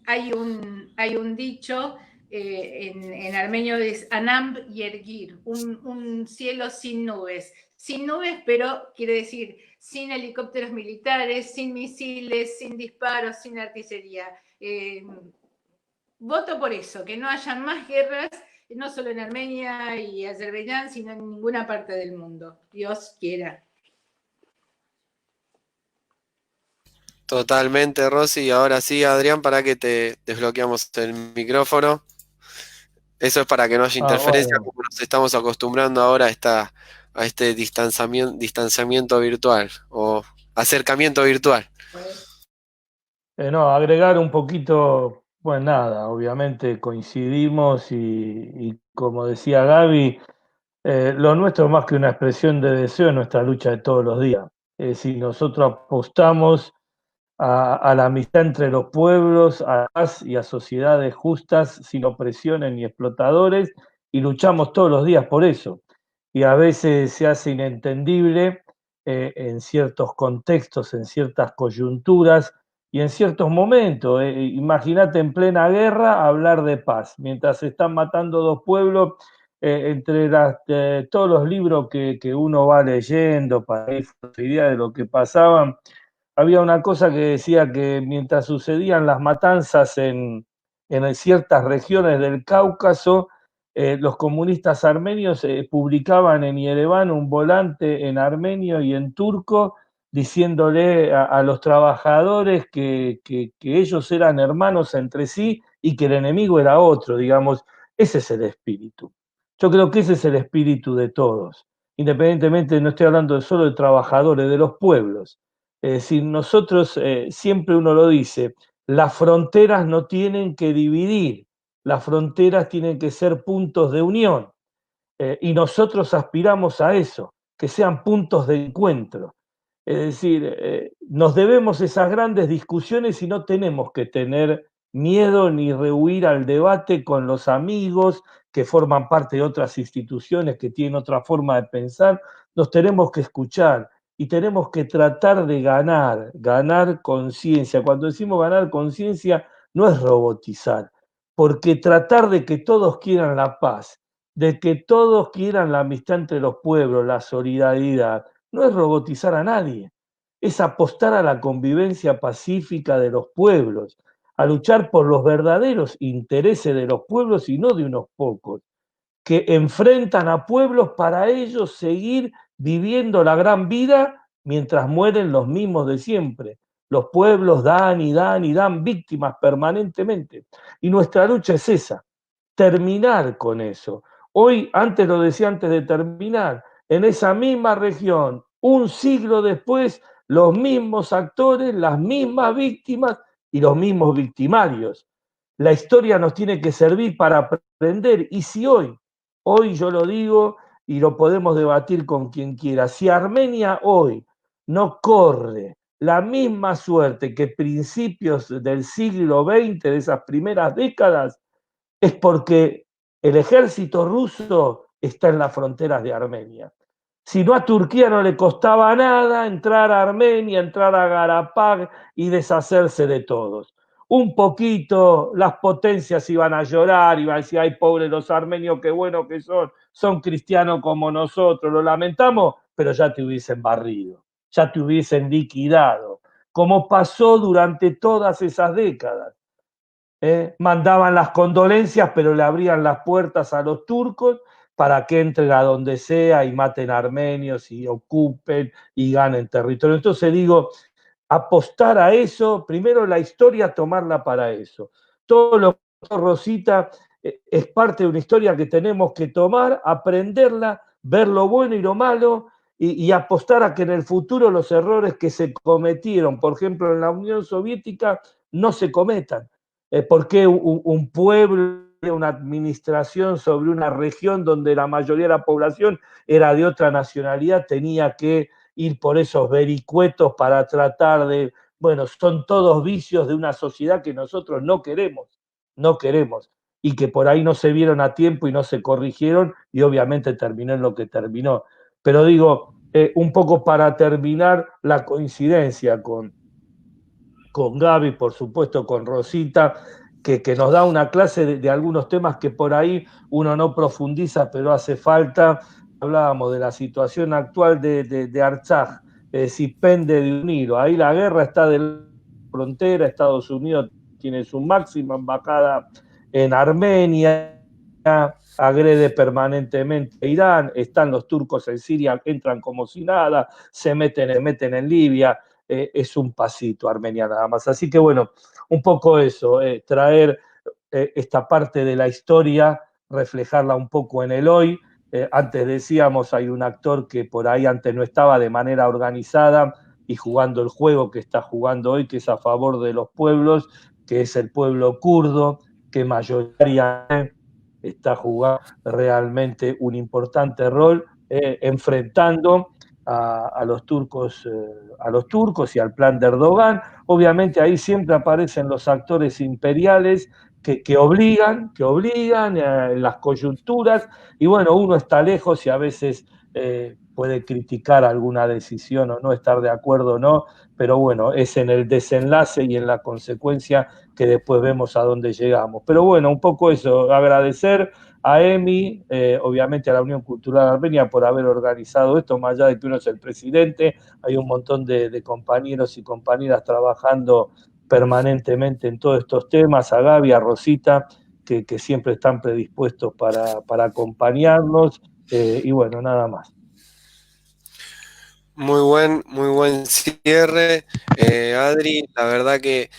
Hay un dicho en armenio, es Anamb Yergir, un cielo sin nubes, pero quiere decir sin helicópteros militares, sin misiles, sin disparos, sin artillería. Voto por eso, que no haya más guerras, no solo en Armenia y Azerbaiyán, sino en ninguna parte del mundo. Dios quiera. Totalmente, Rosy. Y ahora sí, Adrián, para que te desbloqueamos el micrófono. Eso es para que no haya interferencia, Bueno. como nos estamos acostumbrando ahora a este distanciamiento virtual o acercamiento virtual. No, agregar un poquito, pues nada, obviamente coincidimos y como decía Gaby, lo nuestro más que una expresión de deseo es nuestra lucha de todos los días. Es decir, nosotros apostamos a la amistad entre los pueblos, a paz y a sociedades justas, sin opresiones ni explotadores, y luchamos todos los días por eso. Y a veces se hace inentendible en ciertos contextos, en ciertas coyunturas y en ciertos momentos. Imagínate en plena guerra hablar de paz, mientras se están matando dos pueblos, entre todos los libros que uno va leyendo para ir con idea de lo que pasaban. Había una cosa que decía que mientras sucedían las matanzas en ciertas regiones del Cáucaso, los comunistas armenios publicaban en Yereván un volante en armenio y en turco diciéndole a los trabajadores que ellos eran hermanos entre sí y que el enemigo era otro, digamos. Ese es el espíritu. Yo creo que ese es el espíritu de todos, independientemente, no estoy hablando solo de trabajadores, de los pueblos. Es decir, nosotros, siempre uno lo dice, las fronteras no tienen que dividir, las fronteras tienen que ser puntos de unión, y nosotros aspiramos a eso, que sean puntos de encuentro. Es decir, nos debemos esas grandes discusiones y no tenemos que tener miedo ni rehuir al debate con los amigos que forman parte de otras instituciones, que tienen otra forma de pensar. Nos tenemos que escuchar y tenemos que tratar de ganar conciencia. Cuando decimos ganar conciencia, no es robotizar, porque tratar de que todos quieran la paz, de que todos quieran la amistad entre los pueblos, la solidaridad, no es robotizar a nadie, es apostar a la convivencia pacífica de los pueblos, a luchar por los verdaderos intereses de los pueblos y no de unos pocos, que enfrentan a pueblos para ellos seguir viviendo la gran vida mientras mueren los mismos de siempre. Los pueblos dan y dan y dan víctimas permanentemente. Y nuestra lucha es esa, terminar con eso. Hoy, antes lo decía antes de terminar, en esa misma región, un siglo después, los mismos actores, las mismas víctimas y los mismos victimarios. La historia nos tiene que servir para aprender, y si hoy yo lo digo y lo podemos debatir con quien quiera, si Armenia hoy no corre la misma suerte que principios del siglo XX, de esas primeras décadas, es porque el ejército ruso está en las fronteras de Armenia. Si no, a Turquía no le costaba nada entrar a Armenia, entrar a Garapag y deshacerse de todos. Un poquito las potencias iban a llorar, iban a decir, ay, pobres los armenios, qué buenos que son cristianos como nosotros, lo lamentamos, pero ya te hubiesen barrido, ya te hubiesen liquidado, como pasó durante todas esas décadas. Mandaban las condolencias, pero le abrían las puertas a los turcos para que entren a donde sea y maten a armenios y ocupen y ganen territorio. Entonces digo, apostar a eso, primero la historia, tomarla para eso. Todo lo que Rosita es parte de una historia que tenemos que tomar, aprenderla, ver lo bueno y lo malo, y apostar a que en el futuro los errores que se cometieron, por ejemplo, en la Unión Soviética, no se cometan. ¿Por qué un pueblo, una administración sobre una región donde la mayoría de la población era de otra nacionalidad tenía que ir por esos vericuetos para tratar de, bueno, son todos vicios de una sociedad que nosotros no queremos, no queremos. y que por ahí no se vieron a tiempo y no se corrigieron y obviamente terminó en lo que terminó. Pero digo, un poco para terminar, la coincidencia con Gaby, por supuesto, con Rosita, que nos da una clase de algunos temas que por ahí uno no profundiza, pero hace falta. Hablábamos de la situación actual de Artsaj, si pende de un hilo. Ahí la guerra está de la frontera, Estados Unidos tiene su máxima embajada en Armenia, agrede permanentemente a Irán, están los turcos en Siria, entran como si nada, se meten en Libia, es un pasito Armenia nada más. Así que bueno, un poco eso, traer esta parte de la historia, reflejarla un poco en el hoy. Antes decíamos, hay un actor que por ahí antes no estaba de manera organizada y jugando el juego que está jugando hoy, que es a favor de los pueblos, que es el pueblo kurdo, que mayoritariamente está jugando realmente un importante rol, enfrentando a los turcos y al plan de Erdogan. Obviamente ahí siempre aparecen los actores imperiales que obligan en las coyunturas, y bueno, uno está lejos y a veces puede criticar alguna decisión o no estar de acuerdo o no, pero bueno, es en el desenlace y en la consecuencia que después vemos a dónde llegamos. Pero bueno, un poco eso, agradecer a EMI, obviamente a la Unión Cultural Armenia por haber organizado esto, más allá de que uno es el presidente, hay un montón de compañeros y compañeras trabajando permanentemente en todos estos temas, a Gaby, a Rosita, que siempre están predispuestos para acompañarnos, y bueno, nada más. Muy buen cierre, Adri. La verdad que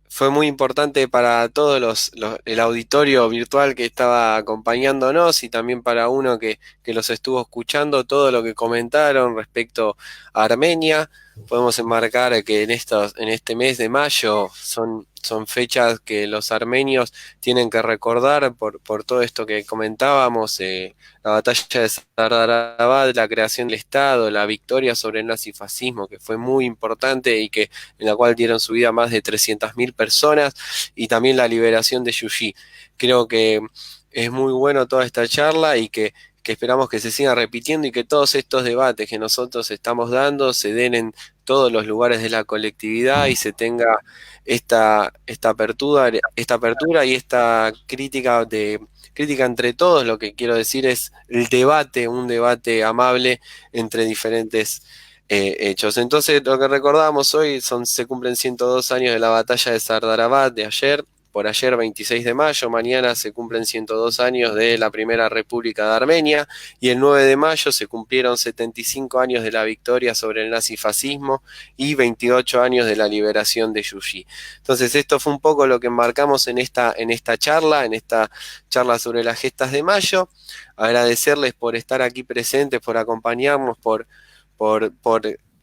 fue muy importante para todos el auditorio virtual que estaba acompañándonos y también para uno que los estuvo escuchando, todo lo que comentaron respecto a Armenia. Podemos enmarcar que en este mes de mayo son fechas que los armenios tienen que recordar por todo esto que comentábamos, la batalla de Sardarabad, la creación del Estado, la victoria sobre el nazifascismo, que fue muy importante y en la cual dieron su vida más de 300.000 personas, y también la liberación de Yuyi. Creo que es muy bueno toda esta charla y que esperamos que se siga repitiendo y que todos estos debates que nosotros estamos dando se den en todos los lugares de la colectividad y se tenga esta apertura y esta crítica entre todos. Lo que quiero decir es un debate amable entre diferentes hechos. Entonces, lo que recordamos hoy se cumplen 102 años de la batalla de Sardarabad de ayer. Por ayer, 26 de mayo, mañana se cumplen 102 años de la Primera República de Armenia, y el 9 de mayo se cumplieron 75 años de la victoria sobre el nazifascismo y 28 años de la liberación de Yuyi. Entonces, esto fue un poco lo que enmarcamos en esta charla sobre las gestas de mayo. Agradecerles por estar aquí presentes, por acompañarnos, por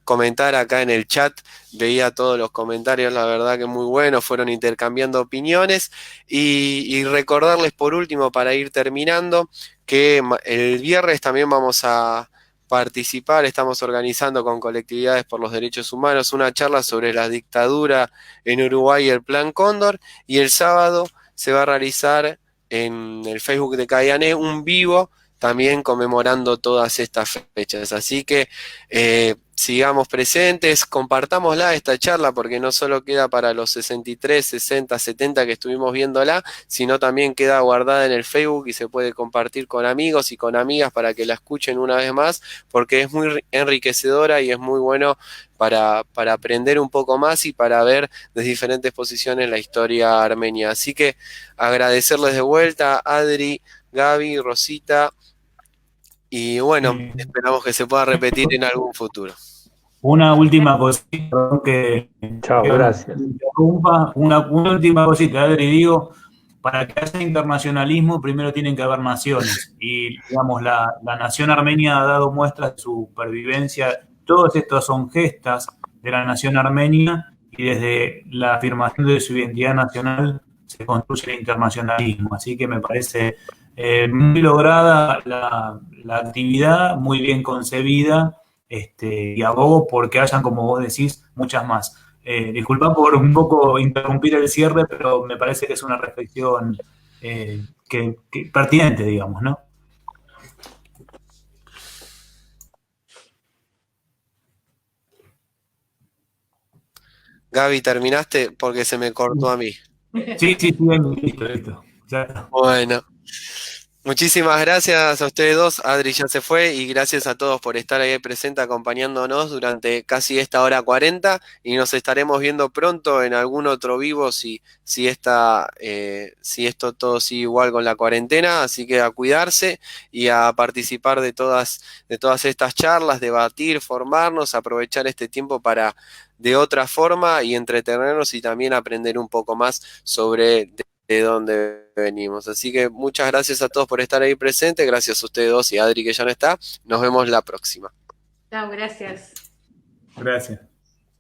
comentar acá en el chat. Veía todos los comentarios, la verdad que muy buenos, fueron intercambiando opiniones, y recordarles por último, para ir terminando, que el viernes también vamos a participar, estamos organizando con Colectividades por los Derechos Humanos una charla sobre la dictadura en Uruguay y el Plan Cóndor, y el sábado se va a realizar en el Facebook de Caiané un vivo también conmemorando todas estas fechas. Así que sigamos presentes, compartámosla esta charla, porque no solo queda para los 63, 60, 70 que estuvimos viéndola, sino también queda guardada en el Facebook y se puede compartir con amigos y con amigas para que la escuchen una vez más, porque es muy enriquecedora y es muy bueno para aprender un poco más y para ver desde diferentes posiciones la historia armenia. Así que agradecerles de vuelta, Adri, Gaby, Rosita. Y bueno, esperamos que se pueda repetir en algún futuro. Una última cosita, Chao, gracias. Una última cosita, Adri, digo, para que haya internacionalismo primero tienen que haber naciones, y digamos la nación armenia ha dado muestras de su supervivencia. Todos estos son gestas de la nación armenia, y desde la afirmación de su identidad nacional se construye el internacionalismo. Así que me parece muy lograda la actividad, muy bien concebida, y abogo porque hayan, como vos decís, muchas más. Disculpa por un poco interrumpir el cierre, pero me parece que es una reflexión pertinente, digamos, ¿no? Gaby, ¿terminaste? Porque se me cortó a mí. Sí, listo. Ya está. Bueno. Muchísimas gracias a ustedes dos. Adri ya se fue y gracias a todos por estar ahí presente acompañándonos durante casi esta hora 40 y nos estaremos viendo pronto en algún otro vivo si esto todo sigue igual con la cuarentena, así que a cuidarse y a participar de todas estas charlas, debatir, formarnos, aprovechar este tiempo para de otra forma y entretenernos y también aprender un poco más sobre de dónde venimos. Así que muchas gracias a todos por estar ahí presentes, gracias a ustedes dos y a Adri que ya no está. Nos vemos la próxima. Chao, gracias. Gracias.